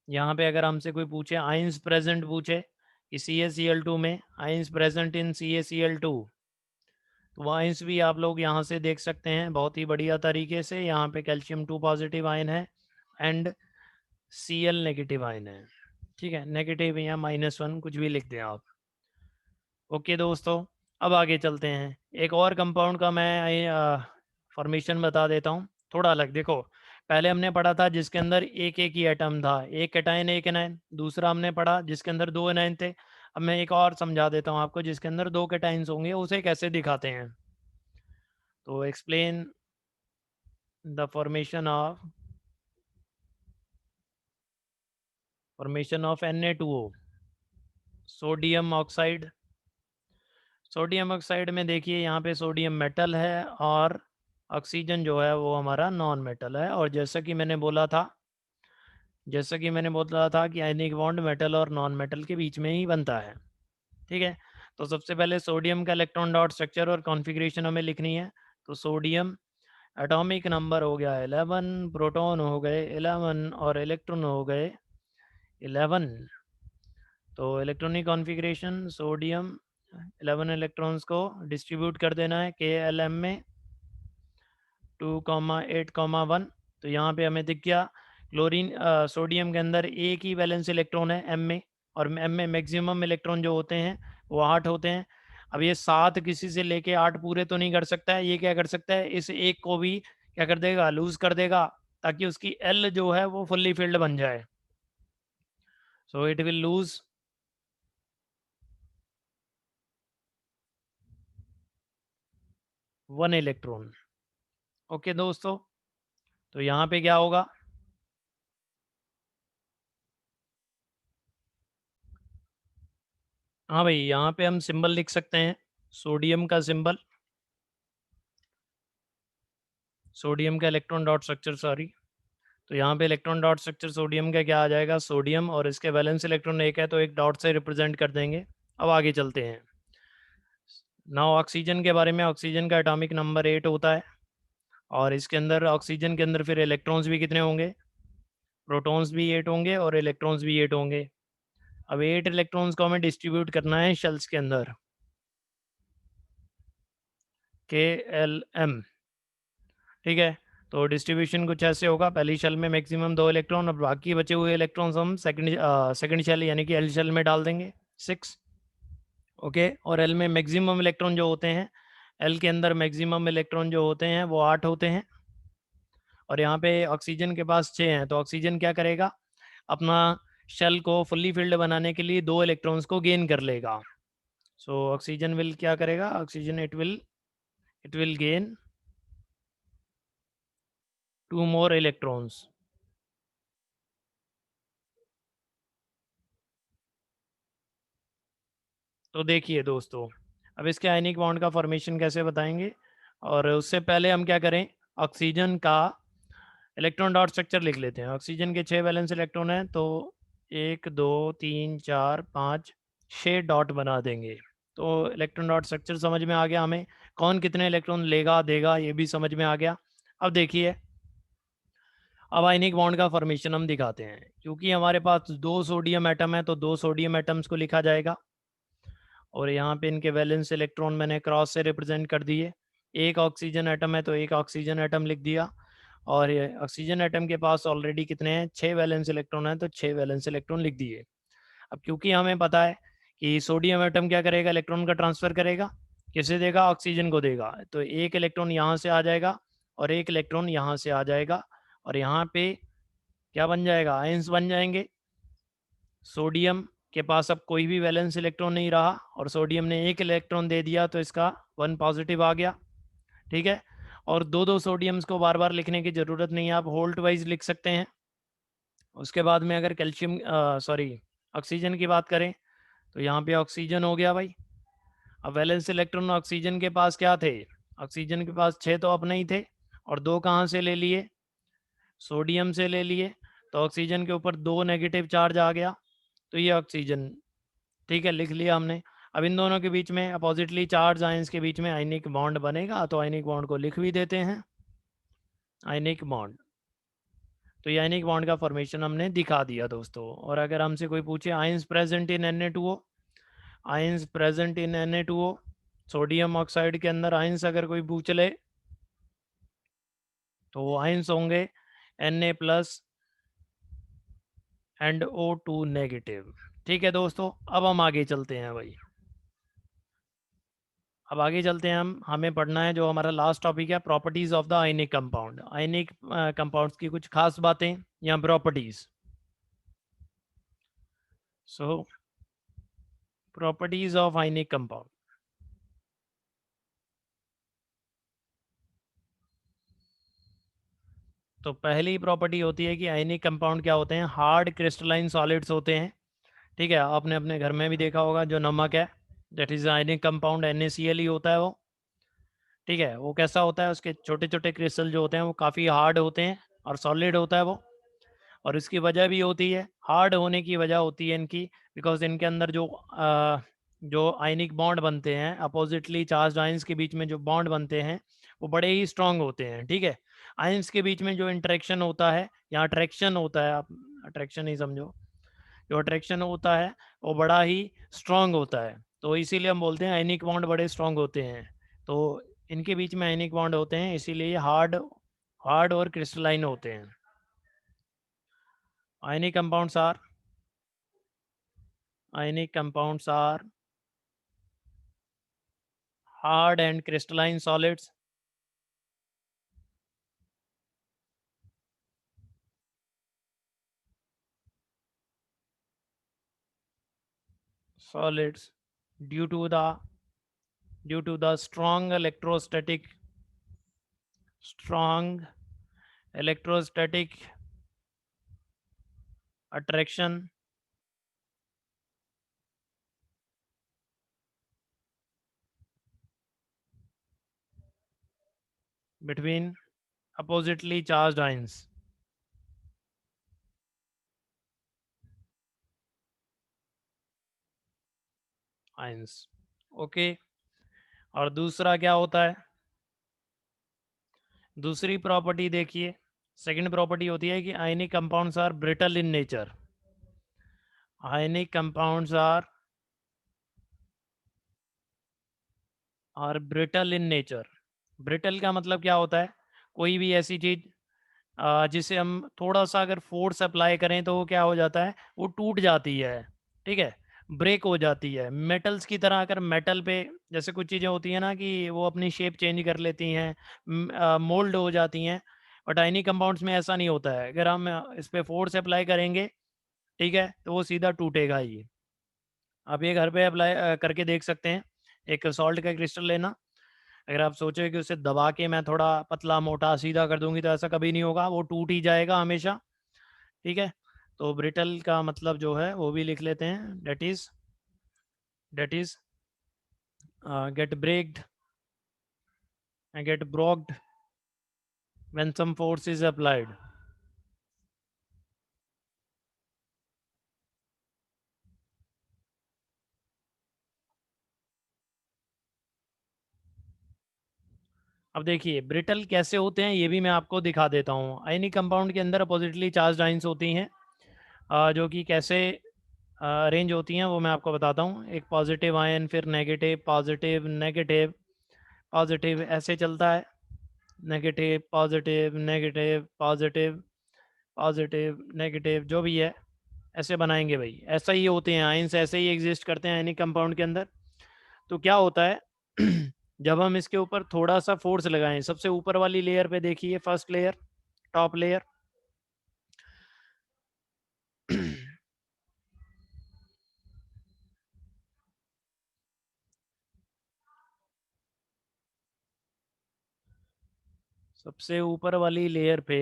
यहाँ पे अगर हमसे कोई पूछे आयंस प्रेजेंट पूछे कि CaCl2 में आयंस प्रेजेंट इन CaCl2, तो वो आयंस भी आप लोग यहाँ से देख सकते हैं बहुत ही बढ़िया तरीके से। यहाँ पे कैल्शियम 2 पॉजिटिव आयन है एंड Cl नेगेटिव आयन है, ठीक है, नेगेटिव या -1 कुछ भी लिख दें आप। ओके दोस्तों, अब आगे चलते हैं। एक और कंपाउंड का मैं फॉर्मेशन बता देता हूँ, थोड़ा अलग। देखो पहले हमने पढ़ा था जिसके अंदर एक एक ही एटम था, एक कैटायन एक एनायन। दूसरा हमने पढ़ा जिसके अंदर 2 एनायन थे। अब मैं एक और समझा देता हूँ आपको, जिसके अंदर 2 कैटायंस होंगे उसे कैसे दिखाते हैं। तो explain the formation of Na2O, sodium oxide. Sodium oxide में देखिए यहाँ पे सोडियम मेटल है और ऑक्सीजन जो है वो हमारा नॉन मेटल है। और जैसा कि मैंने बोला था कि आयनिक बॉन्ड मेटल और नॉन मेटल के बीच में ही बनता है, ठीक है। तो सबसे पहले सोडियम का इलेक्ट्रॉन डॉट स्ट्रक्चर और कॉन्फ़िगरेशन हमें लिखनी है। तो सोडियम एटॉमिक नंबर हो गया 11, प्रोटॉन हो गए 11 और इलेक्ट्रॉन हो गए 11। तो इलेक्ट्रॉनिक कॉन्फ़िगरेशन, सोडियम 11 इलेक्ट्रॉन्स को डिस्ट्रीब्यूट कर देना है KLM में 2,8,1। तो यहाँ पे हमें दिख गया क्लोरीन सोडियम के अंदर एक ही वैलेंस इलेक्ट्रॉन है M में, और M में मैक्सिमम इलेक्ट्रॉन जो होते हैं वो 8 होते हैं। अब ये 7 किसी से लेके 8 पूरे तो नहीं कर सकता है, ये क्या कर सकता है, इस एक को भी क्या कर देगा, लूज कर देगा, ताकि उसकी L जो है वो फुल्ली फिल्ड बन जाए। So it will lose 1 electron okay दोस्तों, तो यहाँ पे क्या होगा, हाँ भाई यहाँ पे हम सिंबल लिख सकते हैं, सोडियम का सिंबल, सोडियम का इलेक्ट्रॉन डॉट स्ट्रक्चर, सॉरी। तो यहाँ पे इलेक्ट्रॉन डॉट स्ट्रक्चर सोडियम का क्या आ जाएगा, सोडियम, और इसके वैलेंस इलेक्ट्रॉन एक है तो एक डॉट से रिप्रेजेंट कर देंगे। अब आगे चलते हैं। नाउ ऑक्सीजन के बारे में, ऑक्सीजन का एटॉमिक नंबर 8 होता है, और इसके अंदर ऑक्सीजन के अंदर फिर इलेक्ट्रॉन्स भी कितने होंगे, प्रोटॉन्स भी 8 होंगे और इलेक्ट्रॉन्स भी 8 होंगे। अब 8 इलेक्ट्रॉन्स को हमें डिस्ट्रीब्यूट करना है शेल्स के अंदर, KLM, ठीक है। तो डिस्ट्रीब्यूशन कुछ ऐसे होगा, पहली शेल में मैक्सिमम 2 इलेक्ट्रॉन, और बाकी बचे हुए इलेक्ट्रॉन्स हम सेकंड शेल यानी कि एल शेल में डाल देंगे, 6। ओके, और एल में मैक्सिमम इलेक्ट्रॉन जो होते हैं, एल के अंदर मैक्सिमम इलेक्ट्रॉन जो होते हैं वो 8 होते हैं, और यहाँ पे ऑक्सीजन के पास 6 हैं। तो ऑक्सीजन क्या करेगा, अपना शेल को फुल्ली फिल्ड बनाने के लिए 2 इलेक्ट्रॉन्स को गेन कर लेगा। सो ऑक्सीजन विल क्या करेगा, oxygen it will gain 2 more electrons. तो देखिए दोस्तों, अब इसके आयनिक बॉन्ड का फॉर्मेशन कैसे बताएंगे, और उससे पहले हम क्या करें, ऑक्सीजन का इलेक्ट्रॉन डॉट स्ट्रक्चर लिख लेते हैं। ऑक्सीजन के 6 वैलेंस इलेक्ट्रॉन हैं, तो 1 2 3 4 5 6 डॉट बना देंगे। तो इलेक्ट्रॉन डॉट स्ट्रक्चर समझ में आ गया हमें, कौन कितने इलेक्ट्रॉन लेगा देगा ये भी समझ में आ गया। अब देखिए, अब आयनिक बॉन्ड का फॉर्मेशन हम दिखाते हैं। क्योंकि हमारे पास 2 सोडियम एटम है तो 2 सोडियम एटम्स को लिखा जाएगा, और यहाँ पे इनके वैलेंस इलेक्ट्रॉन मैंने क्रॉस से रिप्रेजेंट कर दिए। एक ऑक्सीजन एटम है तो एक ऑक्सीजन एटम लिख दिया, और ये ऑक्सीजन एटम के पास ऑलरेडी कितने हैं, 6 वैलेंस इलेक्ट्रॉन है तो 6 वैलेंस इलेक्ट्रॉन लिख दिए। अब क्योंकि हमें पता है कि सोडियम एटम क्या करेगा, इलेक्ट्रॉन का ट्रांसफर करेगा, किसे देगा, ऑक्सीजन को देगा। तो एक इलेक्ट्रॉन यहाँ से आ जाएगा और एक इलेक्ट्रॉन यहाँ से आ जाएगा, और यहाँ पे क्या बन जाएगा, आयंस बन जाएंगे। सोडियम के पास अब कोई भी वैलेंस इलेक्ट्रॉन नहीं रहा, और सोडियम ने एक इलेक्ट्रॉन दे दिया तो इसका 1 पॉजिटिव आ गया, ठीक है। और दो दो सोडियम्स को बार बार लिखने की ज़रूरत नहीं है, आप होल्ट वाइज लिख सकते हैं। उसके बाद में अगर कैल्शियम सॉरी ऑक्सीजन की बात करें, तो यहाँ पे ऑक्सीजन हो गया भाई। अब वैलेंस इलेक्ट्रॉन ऑक्सीजन के पास क्या थे, ऑक्सीजन के पास 6 तो अपने ही थे, और 2 कहाँ से ले लिए, सोडियम से ले लिए। तो ऑक्सीजन के ऊपर 2 नेगेटिव चार्ज आ गया, तो ये ऑक्सीजन, ठीक है, लिख लिया हमने। अब इन दोनों के बीच में अपोजिटली चार्ज आयंस के बीच में आयनिक बॉन्ड बनेगा, तो आयनिक बॉन्ड को लिख भी देते हैं, आयनिक बॉन्ड। तो ये आयनिक बॉन्ड का फॉर्मेशन हमने दिखा दिया दोस्तों। और अगर हमसे कोई पूछे ions present in Na2O, ions present in Na2O, sodium oxide के अंदर आयंस अगर कोई पूछ ले तो वो आयंस होंगे Na plus and O2 negative. ठीक है दोस्तों, अब हम आगे चलते हैं भाई। अब आगे चलते हैं, हमें पढ़ना है जो हमारा लास्ट टॉपिक है, properties of the ionic compound. Ionic compounds की कुछ खास बातें या properties. So properties of ionic compound. तो पहली प्रॉपर्टी होती है कि आयनिक कंपाउंड क्या होते हैं, हार्ड क्रिस्टलाइन सॉलिड्स होते हैं। ठीक है, आपने अपने घर में भी देखा होगा, जो नमक है that is ionic compound, NaCl ही होता है वो। ठीक है, वो कैसा होता है, उसके छोटे छोटे क्रिस्टल जो होते हैं वो काफ़ी हार्ड होते हैं और सॉलिड होता है वो। और इसकी वजह भी होती है, हार्ड होने की वजह होती है इनकी, बिकॉज इनके अंदर जो आयनिक बॉन्ड बनते हैं, अपोजिटली चार्ज आयंस के बीच में जो बॉन्ड बनते हैं वो बड़े ही स्ट्रांग होते हैं। ठीक है, आयंस के बीच में जो इंटरेक्शन होता है या अट्रैक्शन होता है, आप अट्रैक्शन ही समझो, जो अट्रैक्शन होता है वो बड़ा ही स्ट्रांग होता है। तो इसीलिए हम बोलते हैं आयनिक बॉन्ड बड़े स्ट्रांग होते हैं। तो इनके बीच में आयनिक बॉन्ड होते हैं, इसीलिए हार्ड हार्ड और क्रिस्टलाइन होते हैं। Ionic compounds are ionic compounds are hard and crystalline solids. Solids due to the strong electrostatic strong electrostatic attraction between oppositely charged ions. Okay. और दूसरा क्या होता है? दूसरी प्रॉपर्टी देखिए, सेकंड प्रॉपर्टी होती है कि ionic compounds are brittle in nature. Ionic compounds are brittle in nature. Brittle का मतलब क्या होता है? कोई भी ऐसी चीज जिसे हम थोड़ा सा अगर फोर्स अप्लाई करें तो वो क्या हो जाता है, वो टूट जाती है, ठीक है, ब्रेक हो जाती है। मेटल्स की तरह अगर मेटल पे जैसे कुछ चीज़ें होती हैं ना कि वो अपनी शेप चेंज कर लेती हैं, मोल्ड हो जाती हैं, बट आयनिक कंपाउंड्स में ऐसा नहीं होता है। अगर हम इस पे फोर्स अप्लाई करेंगे, ठीक है, तो वो सीधा टूटेगा ही। आप ये घर पे अप्लाई करके देख सकते हैं। एक सॉल्ट का क्रिस्टल लेना, अगर आप सोचो कि उसे दबा के मैं थोड़ा पतला मोटा सीधा कर दूंगी तो ऐसा कभी नहीं होगा, वो टूट ही जाएगा हमेशा, ठीक है। तो ब्रिटल का मतलब जो है वो भी लिख लेते हैं, that is get breaked and get broken when some force is applied. अब देखिए ब्रिटल कैसे होते हैं ये भी मैं आपको दिखा देता हूँ। आयनिक कंपाउंड के अंदर अपोजिटली चार्ज आइंस होती हैं, जो कि कैसे अरेंज होती हैं वो मैं आपको बताता हूँ। एक पॉजिटिव आयन, फिर नेगेटिव, पॉजिटिव, नेगेटिव, पॉजिटिव, ऐसे चलता है। Negative positive negative positive positive negative, जो भी है ऐसे बनाएंगे भाई, ऐसा ही होते हैं आयंस, ऐसे ही एग्जिस्ट करते हैं एनी कंपाउंड के अंदर। तो क्या होता है जब हम इसके ऊपर थोड़ा सा फोर्स लगाएं, सबसे ऊपर वाली लेयर पे देखिए, फर्स्ट लेयर, टॉप लेयर, सबसे ऊपर वाली लेयर पे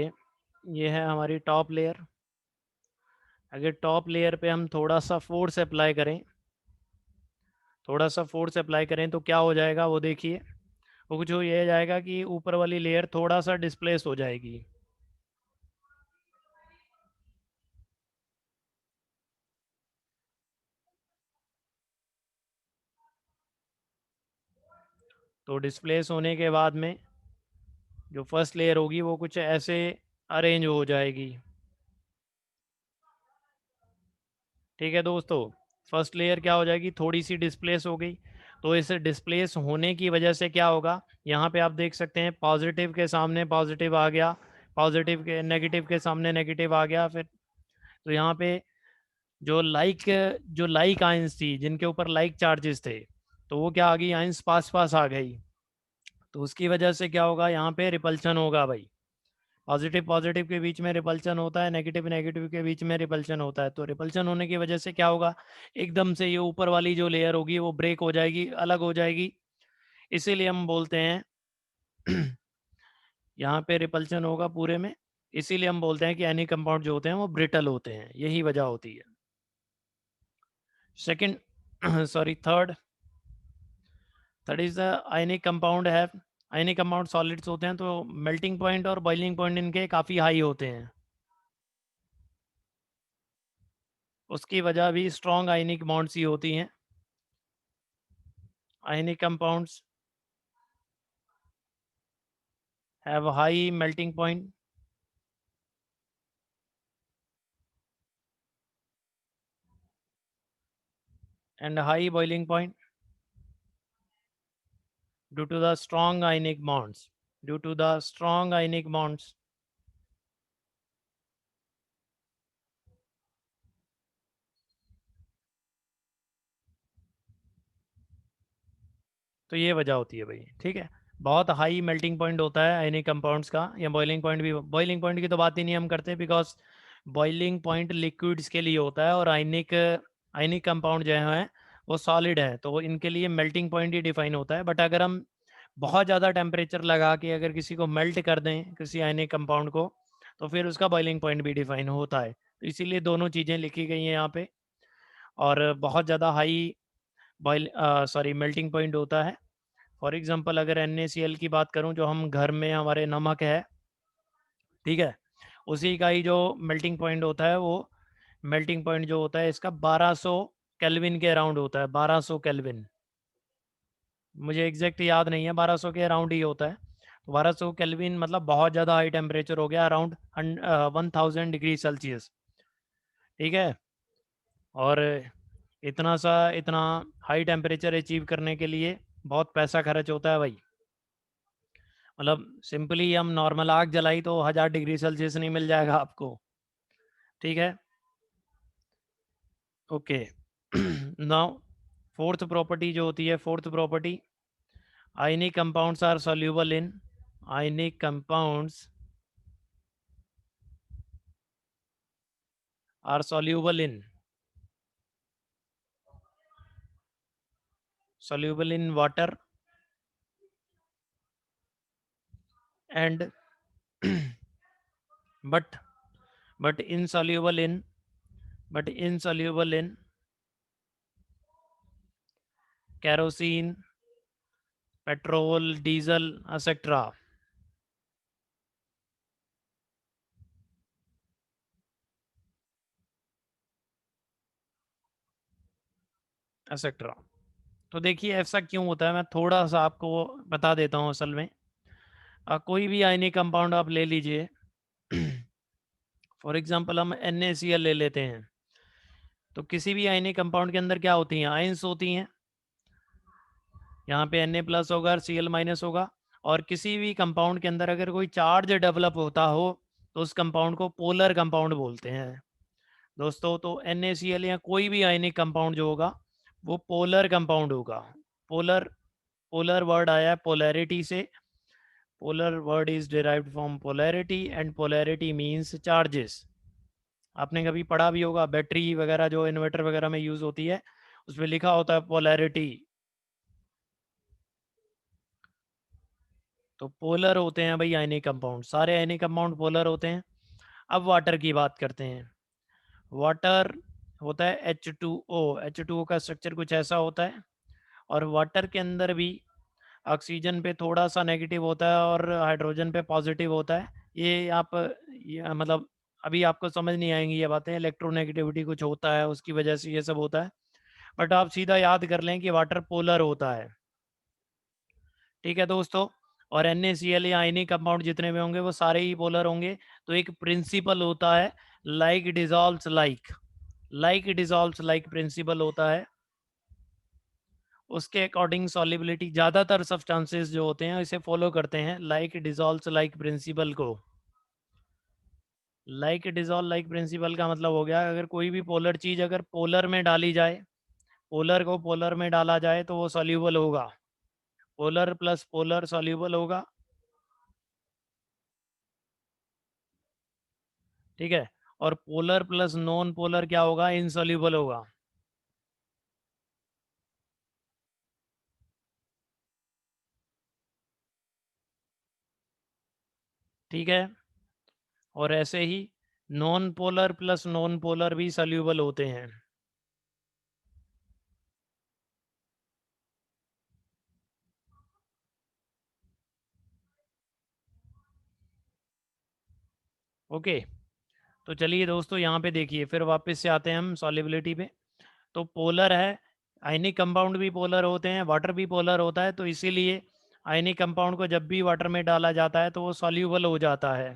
ये है हमारी टॉप लेयर। अगर टॉप लेयर पे हम थोड़ा सा फोर्स अप्लाई करें, थोड़ा सा फोर्स अप्लाई करें तो क्या हो जाएगा वो देखिए, वो कुछ हो ये जाएगा कि ऊपर वाली लेयर थोड़ा सा डिस्प्लेस हो जाएगी। तो डिस्प्लेस होने के बाद में जो फर्स्ट लेयर होगी वो कुछ ऐसे अरेंज हो जाएगी, ठीक है दोस्तों। फर्स्ट लेयर क्या हो जाएगी, थोड़ी सी डिस्प्लेस हो गई। तो इस डिस्प्लेस होने की वजह से क्या होगा, यहाँ पे आप देख सकते हैं पॉजिटिव के सामने पॉजिटिव आ गया, पॉजिटिव के नेगेटिव के सामने नेगेटिव आ गया। फिर तो यहाँ पे जो लाइक जो लाइक आइंस थी, जिनके ऊपर लाइक चार्जेस थे, तो वो क्या आ गई, आइंस पास पास आ गई। तो उसकी वजह से क्या होगा, यहाँ पे रिपल्शन होगा भाई। पॉजिटिव पॉजिटिव के बीच में रिपल्शन होता है, नेगेटिव नेगेटिव के बीच में रिपल्शन होता है। तो रिपल्शन होने की वजह से क्या होगा, एकदम से ये ऊपर वाली जो लेयर होगी वो ब्रेक हो जाएगी, अलग हो जाएगी। इसीलिए हम बोलते हैं यहाँ पे रिपल्शन होगा पूरे में, इसीलिए हम बोलते हैं कि एनी कंपाउंड जो होते हैं वो ब्रिटल होते हैं, यही वजह होती है। Second sorry third, that is the ionic compound है। आयनिक कंपाउंड सॉलिड्स होते हैं तो मेल्टिंग पॉइंट और बॉइलिंग पॉइंट इनके काफ़ी हाई होते हैं। उसकी वजह भी स्ट्रॉन्ग आयनिक बॉन्ड्स ही होती हैं। Ionic compounds have high melting point and high boiling point due to the strong ionic bonds, due to the strong ionic bonds। तो ये वजह होती है भाई, ठीक है। बहुत हाई मेल्टिंग पॉइंट होता है आयनिक कंपाउंड्स का, या बॉइलिंग पॉइंट भी। बॉइलिंग पॉइंट की तो बात ही नहीं हम करते, बिकॉज बॉइलिंग पॉइंट लिक्विड्स के लिए होता है, और आयनिक आयनिक कंपाउंड जो है वो सॉलिड है, तो इनके लिए मेल्टिंग पॉइंट ही डिफाइन होता है। बट अगर हम बहुत ज़्यादा टेम्परेचर लगा के अगर किसी को मेल्ट कर दें किसी आयनिक कंपाउंड को, तो फिर उसका बॉइलिंग पॉइंट भी डिफाइन होता है। तो इसीलिए दोनों चीज़ें लिखी गई हैं यहाँ पे। और बहुत ज़्यादा हाई मेल्टिंग पॉइंट होता है। फॉर एग्जांपल अगर NaCl की बात करूँ, जो हम घर में हमारे नमक है, ठीक है, उसी का ही जो मेल्टिंग पॉइंट होता है, वो मेल्टिंग पॉइंट जो होता है इसका 1200 केल्विन के अराउंड होता है। 1200 केल्विन, मुझे एग्जैक्ट याद नहीं है, 1200 के अराउंड ही होता है। 1200 केल्विन मतलब बहुत ज़्यादा हाई टेम्परेचर हो गया, अराउंड 1000 डिग्री सेल्सियस, ठीक है। और इतना हाई टेम्परेचर अचीव करने के लिए बहुत पैसा खर्च होता है भाई। मतलब सिंपली हम नॉर्मल आग जलाई तो 1000 डिग्री सेल्सियस नहीं मिल जाएगा आपको, ठीक है। ओके। नाउ फोर्थ प्रॉपर्टी जो होती है, fourth property, ionic compounds are soluble in, ionic compounds are soluble in water and but but insoluble in kerosene, petrol, diesel, etc. etc. तो देखिए ऐसा क्यों होता है, मैं थोड़ा सा आपको बता देता हूँ। असल में कोई भी आयनिक कंपाउंड आप ले लीजिए, फॉर एग्जांपल हम NaCl ले लेते हैं, तो किसी भी आयनिक कंपाउंड के अंदर क्या होती हैं, आयंस होती हैं। यहाँ पे Na+ होगा और Cl- होगा। और किसी भी कंपाउंड के अंदर अगर कोई चार्ज डेवलप होता हो तो उस कंपाउंड को पोलर कंपाउंड बोलते हैं दोस्तों। तो NaCl या कोई भी आयनिक कंपाउंड जो होगा वो पोलर कंपाउंड होगा। पोलर, पोलर वर्ड आया है पोलैरिटी से। Polar word is derived from polarity and polarity means charges. आपने कभी पढ़ा भी होगा, बैटरी वगैरह जो इन्वर्टर वगैरह में यूज होती है उसमें लिखा होता है पोलैरिटी। तो पोलर होते हैं भाई आयनिक कंपाउंड, सारे आयनिक कंपाउंड पोलर होते हैं। अब वाटर की बात करते हैं। वाटर होता है H2O। H2O का स्ट्रक्चर कुछ ऐसा होता है। और वाटर के अंदर भी ऑक्सीजन पे थोड़ा सा नेगेटिव होता है और हाइड्रोजन पे पॉजिटिव होता है। ये मतलब अभी आपको समझ नहीं आएंगी ये बातें, इलेक्ट्रोनेगेटिविटी कुछ होता है उसकी वजह से ये सब होता है। बट आप सीधा याद कर लें कि वाटर पोलर होता है, ठीक है दोस्तों। और NaCl या आयनिक कंपाउंड जितने भी होंगे वो सारे ही पोलर होंगे। तो एक प्रिंसिपल होता है like dissolves like, like dissolves like principle होता है। उसके अकॉर्डिंग सॉलिबिलिटी ज़्यादातर सब्सटेंसेस जो होते हैं इसे फॉलो करते हैं लाइक डिजॉल्व्स लाइक प्रिंसिपल को। लाइक डिजॉल्व लाइक प्रिंसिपल का मतलब हो गया, अगर कोई भी पोलर चीज़ अगर पोलर में डाली जाए, पोलर को पोलर में डाला जाए तो वो सॉल्यूबल होगा। पोलर प्लस पोलर सॉल्यूबल होगा, ठीक है। और पोलर प्लस नॉन पोलर क्या होगा, इनसॉल्यूबल होगा। ठीक है। और ऐसे ही non polar plus non polar भी सॉल्यूबल होते हैं। ओके। तो चलिए दोस्तों यहाँ पे देखिए, फिर वापस से आते हैं हम सॉल्युबिलिटी पे। तो पोलर है, आयनिक कंपाउंड भी पोलर होते हैं, वाटर भी पोलर होता है, तो इसीलिए आयनिक कंपाउंड को जब भी वाटर में डाला जाता है तो वो सॉल्यूबल हो जाता है।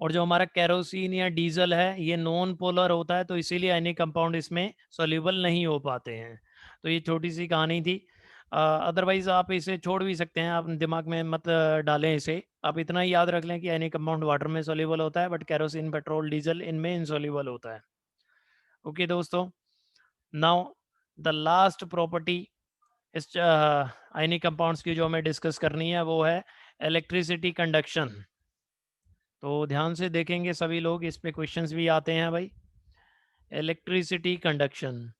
और जो हमारा केरोसिन या डीजल है ये नॉन पोलर होता है, तो इसीलिए आयनिक कंपाउंड इसमें सॉल्यूबल नहीं हो पाते हैं। तो ये छोटी सी कहानी थी। अदरवाइज आप इसे छोड़ भी सकते हैं, आप दिमाग में मत डालें इसे। आप इतना ही याद रख लें कि आयनिक कंपाउंड वाटर में सॉल्यूबल होता है, बट केरोसिन, पेट्रोल, डीजल इनमें इनसॉल्यूबल होता है। ओके दोस्तों, नाउ द लास्ट प्रॉपर्टी इस आयनिक कंपाउंड्स की जो हमें डिस्कस करनी है वो है इलेक्ट्रिसिटी कंडक्शन। तो ध्यान से देखेंगे सभी लोग, इस पे क्वेश्चंस भी आते हैं भाई। इलेक्ट्रिसिटी कंडक्शन,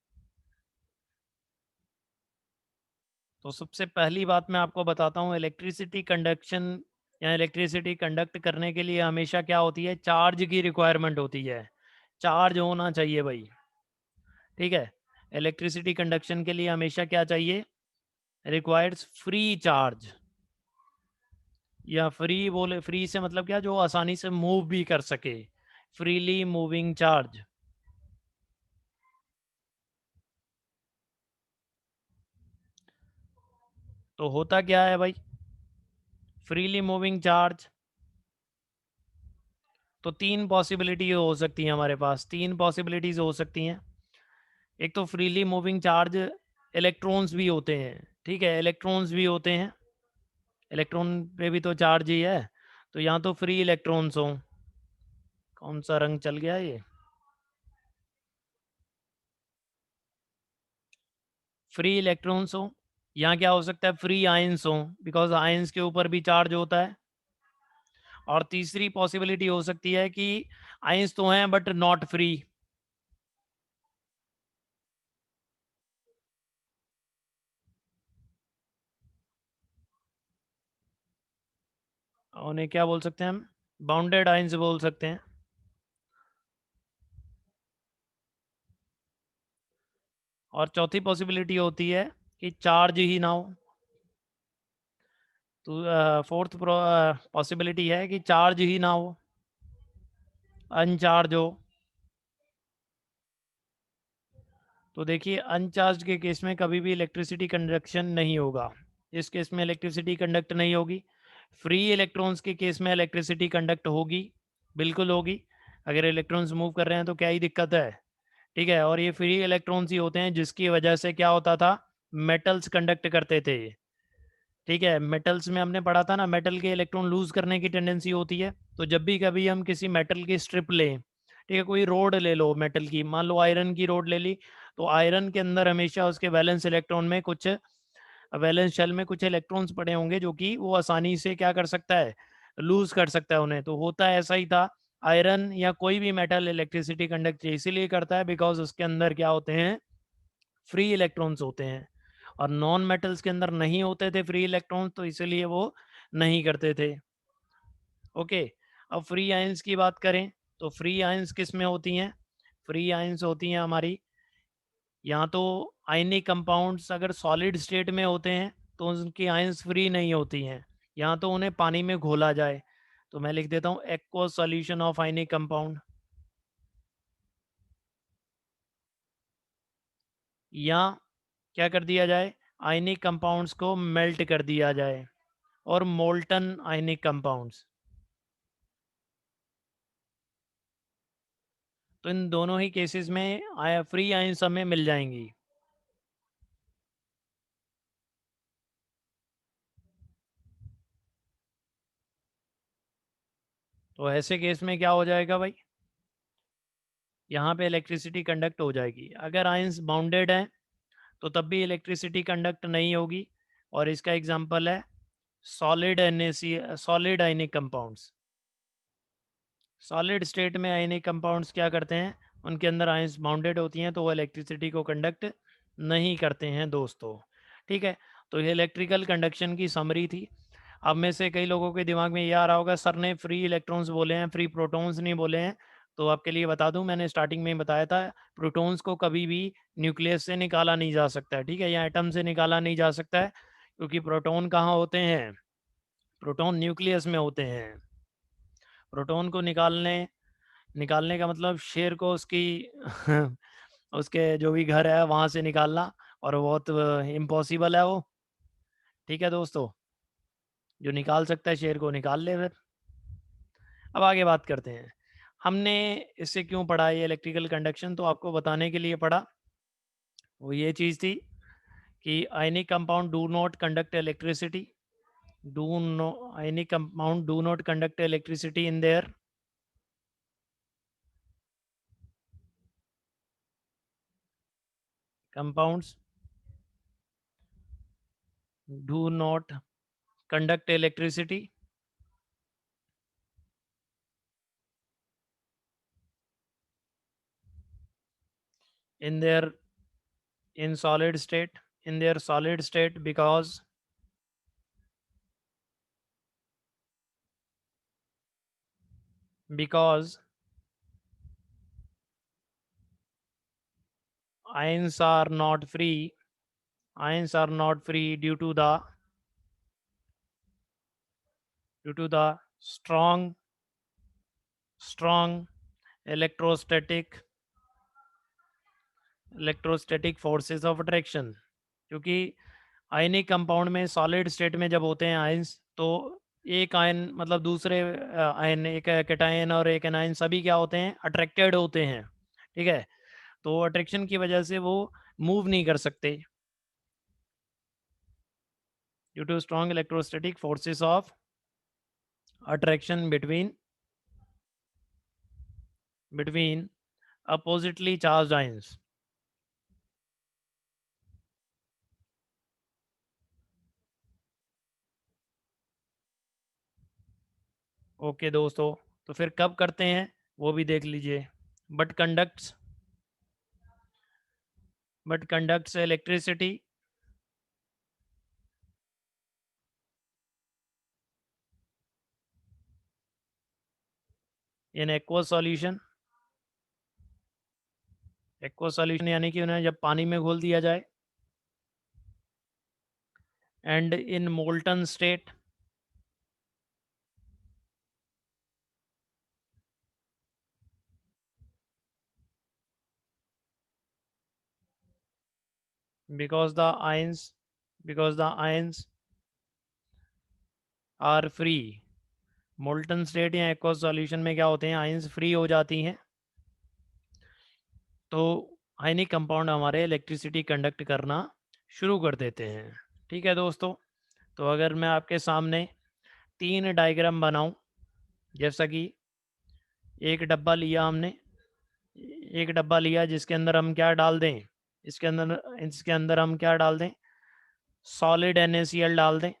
तो सबसे पहली बात मैं आपको बताता हूँ, इलेक्ट्रिसिटी कंडक्शन या इलेक्ट्रिसिटी कंडक्ट करने के लिए हमेशा क्या होती है, चार्ज की रिक्वायरमेंट होती है। चार्ज होना चाहिए भाई, ठीक है। इलेक्ट्रिसिटी कंडक्शन के लिए हमेशा क्या चाहिए, रिक्वायर्स फ्री चार्ज, या फ्री बोले, फ्री से मतलब क्या, जो आसानी से मूव भी कर सके, फ्रीली मूविंग चार्ज। तो होता क्या है भाई, फ्रीली मूविंग चार्ज, तो तीन पॉसिबिलिटी हो सकती है हमारे पास, तीन पॉसिबिलिटीज हो सकती हैं। एक तो फ्रीली मूविंग चार्ज इलेक्ट्रॉन्स भी होते हैं, ठीक है, इलेक्ट्रॉन्स भी होते हैं, इलेक्ट्रॉन पे भी तो चार्ज ही है। तो यहाँ तो फ्री इलेक्ट्रॉन्स हों, कौन सा रंग चल गया ये, फ्री इलेक्ट्रॉन्स हो। यहाँ क्या हो सकता है, फ्री आयंस हो, बिकॉज आयंस के ऊपर भी चार्ज होता है। और तीसरी पॉसिबिलिटी हो सकती है कि आयंस तो हैं बट नॉट फ्री। उन्हें क्या बोल सकते हैं हम, बाउंडेड आयंस बोल सकते हैं। और चौथी पॉसिबिलिटी होती है कि चार्ज ही ना हो। तो फोर्थ पॉसिबिलिटी है कि चार्ज ही ना हो, अनचार्ज हो। तो देखिए, अनचार्ज के केस में कभी भी इलेक्ट्रिसिटी कंडक्शन नहीं होगा, इस केस में इलेक्ट्रिसिटी कंडक्ट नहीं होगी। फ्री इलेक्ट्रॉन्स के केस में इलेक्ट्रिसिटी कंडक्ट होगी, बिल्कुल होगी। अगर इलेक्ट्रॉन्स मूव कर रहे हैं तो क्या ही दिक्कत है, ठीक है। और ये फ्री इलेक्ट्रॉन्स ही होते हैं जिसकी वजह से क्या होता था, मेटल्स कंडक्ट करते थे, ठीक है। मेटल्स में हमने पढ़ा था ना, मेटल के इलेक्ट्रॉन लूज करने की टेंडेंसी होती है। तो जब भी कभी हम किसी मेटल की स्ट्रिप लें, ठीक है, कोई रोड ले लो मेटल की, मान लो आयरन की रोड ले ली, तो आयरन के अंदर हमेशा उसके वैलेंस इलेक्ट्रॉन में कुछ, वैलेंस शेल में कुछ इलेक्ट्रॉन्स पड़े होंगे जो कि वो आसानी से क्या कर सकता है, लूज कर सकता है उन्हें। तो होता है ऐसा ही था, आयरन या कोई भी मेटल इलेक्ट्रिसिटी कंडक्ट इसीलिए करता है बिकॉज उसके अंदर क्या होते हैं, फ्री इलेक्ट्रॉन्स होते हैं। और नॉन मेटल्स के अंदर नहीं होते थे फ्री इलेक्ट्रॉन्स, तो इसीलिए वो नहीं करते थे। ओके। अब फ्री आयंस की बात करें, तो फ्री आयंस किस में होती हैं, फ्री आयंस होती हैं हमारी, यहाँ तो आयनिक कंपाउंड्स अगर सॉलिड स्टेट में होते हैं तो उनकी आयंस फ्री नहीं होती हैं, यहाँ तो उन्हें पानी में घोला जाए। तो मैं लिख देता हूँ aqueous solution of ionic compound, या क्या कर दिया जाए, आयनिक कंपाउंड्स को मेल्ट कर दिया जाए, और मोल्टन आयनिक कंपाउंड्स। तो इन दोनों ही केसेस में फ्री आयंस हमें मिल जाएंगी। तो ऐसे केस में क्या हो जाएगा भाई, यहाँ पे इलेक्ट्रिसिटी कंडक्ट हो जाएगी। अगर आयंस बाउंडेड हैं तो तब भी इलेक्ट्रिसिटी कंडक्ट नहीं होगी। और इसका एग्जांपल है solid NAC, solid ionic compounds. Solid state में आयनिक कंपाउंड्स क्या करते हैं, उनके अंदर आयंस बाउंडेड होती हैं तो वो इलेक्ट्रिसिटी को कंडक्ट नहीं करते हैं दोस्तों, ठीक है। तो ये इलेक्ट्रिकल कंडक्शन की समरी थी। अब में से कई लोगों के दिमाग में ये आ रहा होगा, सर ने फ्री इलेक्ट्रॉन्स बोले हैं, फ्री प्रोटॉन्स नहीं बोले हैं। तो आपके लिए बता दूं, मैंने स्टार्टिंग में ही बताया था, प्रोटॉन्स को कभी भी न्यूक्लियस से निकाला नहीं जा सकता है, ठीक है, या एटम से निकाला नहीं जा सकता है, क्योंकि प्रोटॉन कहाँ होते हैं, प्रोटॉन न्यूक्लियस में होते हैं। प्रोटॉन को निकालने निकालने का मतलब शेर को उसकी उसके जो भी घर है वहां से निकालना, और बहुत इम्पॉसिबल है वो, ठीक है दोस्तों। जो निकाल सकता है शेर को निकाल ले फिर। अब आगे बात करते हैं, हमने इससे क्यों पढ़ा ये इलेक्ट्रिकल कंडक्शन, तो आपको बताने के लिए पढ़ा। वो ये चीज़ थी कि ionic compound do not conduct electricity, do no ionic compound do not conduct electricity in their compounds, do not conduct electricity in their in solid state, in their solid state because ions are not free. Ions are not free due to the strong electrostatic forces of attraction. क्योंकि आयनिक कंपाउंड में सॉलिड स्टेट में जब होते हैं आयंस, तो एक आयन मतलब दूसरे आयन, एक कैटायन और एक एनायन, सभी क्या होते हैं, अट्रैक्टेड होते हैं। ठीक है, तो अट्रैक्शन की वजह से वो मूव नहीं कर सकते, due to strong electrostatic forces of attraction between oppositely charge ions. Okay दोस्तों, तो फिर कब करते हैं वो भी देख लीजिए। But conducts electricity in aqua solution. Aqua solution यानी कि उन्हें जब पानी में घोल दिया जाए। And in molten state, because the ions are free. Molten state या एक्वा सॉल्यूशन में क्या होते हैं, आयंस फ्री हो जाती हैं, तो आयनिक कंपाउंड हमारे इलेक्ट्रिसिटी कंडक्ट करना शुरू कर देते हैं। ठीक है दोस्तों, तो अगर मैं आपके सामने 3 डायग्राम बनाऊं, जैसा कि एक डब्बा लिया हमने, एक डब्बा लिया जिसके अंदर हम क्या डाल दें, इसके अंदर हम क्या डाल दें, सॉलिड NaCl डाल दें।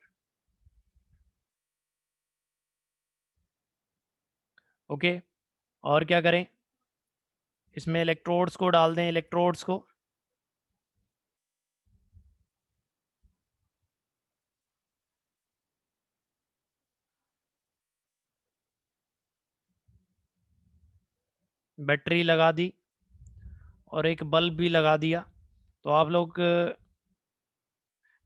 ओके, और क्या करें, इसमें इलेक्ट्रोड्स को डाल दें, इलेक्ट्रोड्स को। बैटरी लगा दी और एक बल्ब भी लगा दिया। तो आप लोग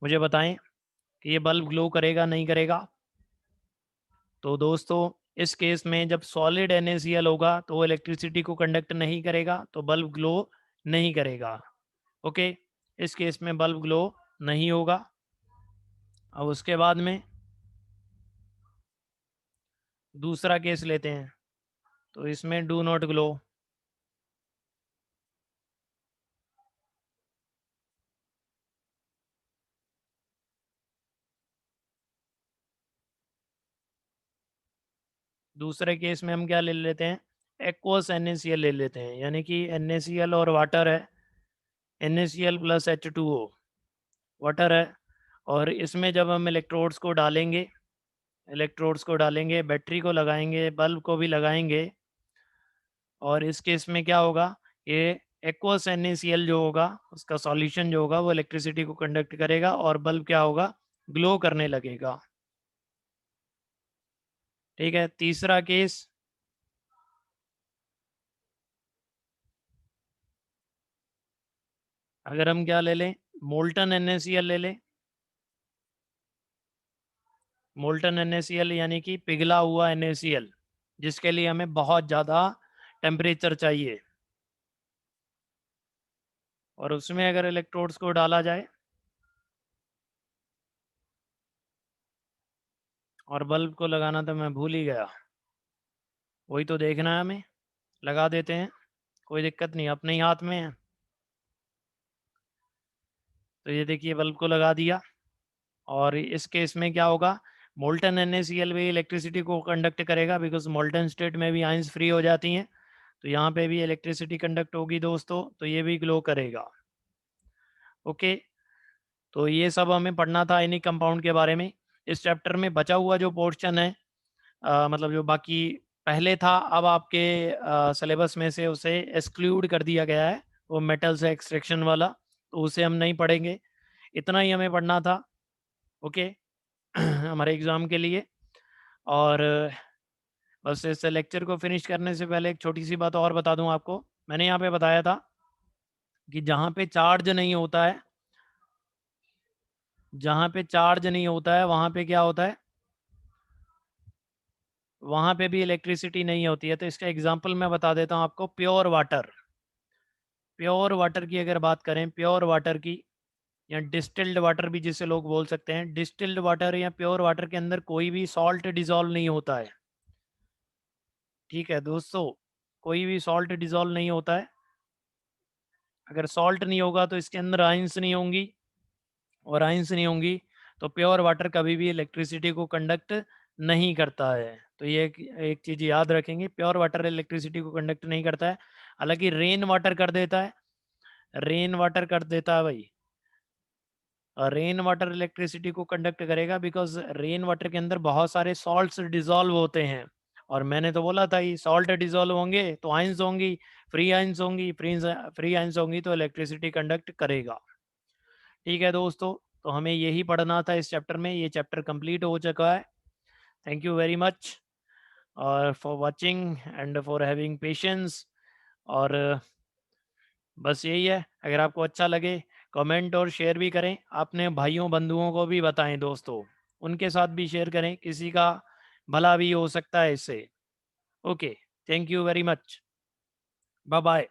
मुझे बताएं कि ये बल्ब ग्लो करेगा नहीं करेगा। तो दोस्तों, इस केस में जब सॉलिड NaCl होगा तो वो इलेक्ट्रिसिटी को कंडक्ट नहीं करेगा, तो बल्ब ग्लो नहीं करेगा। ओके, इस केस में बल्ब ग्लो नहीं होगा। अब उसके बाद में दूसरा केस लेते हैं, तो इसमें डू नॉट ग्लो। दूसरे केस में हम क्या ले लेते हैं, एक्वस NaCl ले लेते हैं, यानी कि NaCl और वाटर है, NaCl प्लस H2O वाटर है। और इसमें जब हम इलेक्ट्रोड्स को डालेंगे, बैटरी को लगाएंगे, बल्ब को भी लगाएंगे, और इस केस में क्या होगा, ये एक्वस NaCl जो होगा, उसका सॉल्यूशन जो होगा वो इलेक्ट्रिसिटी को कंडक्ट करेगा और बल्ब क्या होगा, ग्लो करने लगेगा। ठीक है, तीसरा केस, अगर हम क्या ले लें, मोल्टन NaCl ले लें। मोल्टन NaCl यानी कि पिघला हुआ NaCl, जिसके लिए हमें बहुत ज़्यादा टेम्परेचर चाहिए, और उसमें अगर इलेक्ट्रोड्स को डाला जाए और बल्ब को लगाना तो मैं भूल ही गया, वही तो देखना है हमें, लगा देते हैं, कोई दिक्कत नहीं, अपने ही हाथ में है। तो ये देखिए बल्ब को लगा दिया, और इस केस में क्या होगा, मोल्टन NaCl भी इलेक्ट्रिसिटी को कंडक्ट करेगा, बिकॉज मोल्टन स्टेट में भी आयंस फ्री हो जाती हैं, तो यहाँ पे भी इलेक्ट्रिसिटी कंडक्ट होगी दोस्तों, तो ये भी ग्लो करेगा। ओके, तो ये सब हमें पढ़ना था आयनिक कंपाउंड के बारे में। इस चैप्टर में बचा हुआ जो पोर्शन है, मतलब जो बाकी पहले था, अब आपके सिलेबस में से उसे एक्सक्लूड कर दिया गया है, वो मेटल्स एक्सट्रैक्शन वाला, तो उसे हम नहीं पढ़ेंगे। इतना ही हमें पढ़ना था। ओके हमारे एग्ज़ाम के लिए। और बस इस लेक्चर को फिनिश करने से पहले एक छोटी सी बात और बता दूं आपको। मैंने यहाँ पे बताया था कि जहाँ पे चार्ज नहीं होता है वहाँ पे क्या होता है, वहाँ पे भी इलेक्ट्रिसिटी नहीं होती है। तो इसका एग्जांपल मैं बता देता हूँ आपको। प्योर वाटर की अगर बात करें, प्योर वाटर की या डिस्टिल्ड वाटर भी जिसे लोग बोल सकते हैं, डिस्टिल्ड वाटर या प्योर वाटर के अंदर कोई भी सॉल्ट डिजॉल्व नहीं होता है। ठीक है दोस्तों, कोई भी सॉल्ट डिजॉल्व नहीं होता है। अगर सॉल्ट नहीं होगा तो इसके अंदर आइंस नहीं होंगी, और आइंस नहीं होंगी तो प्योर वाटर कभी भी इलेक्ट्रिसिटी को कंडक्ट नहीं करता है। तो ये एक चीज़ याद रखेंगे, प्योर वाटर इलेक्ट्रिसिटी को कंडक्ट नहीं करता है। हालांकि रेन वाटर कर देता है, रेन वाटर कर देता है भाई। रेन वाटर इलेक्ट्रिसिटी को कंडक्ट करेगा बिकॉज रेन वाटर के अंदर बहुत सारे सॉल्ट्स डिजॉल्व होते हैं। और मैंने तो बोला था ही, सॉल्ट डिजॉल्व होंगे तो आइंस होंगी, फ्री आइंस होंगी, फ्री आइंस होंगी तो इलेक्ट्रिसिटी कंडक्ट करेगा। ठीक है दोस्तों, तो हमें यही पढ़ना था इस चैप्टर में। ये चैप्टर कंप्लीट हो चुका है। थैंक यू वेरी मच और for watching and for having patience. और बस यही है, अगर आपको अच्छा लगे कमेंट और शेयर भी करें, अपने भाइयों बंधुओं को भी बताएं दोस्तों, उनके साथ भी शेयर करें, किसी का भला भी हो सकता है इससे। Okay, thank you very much, bye bye.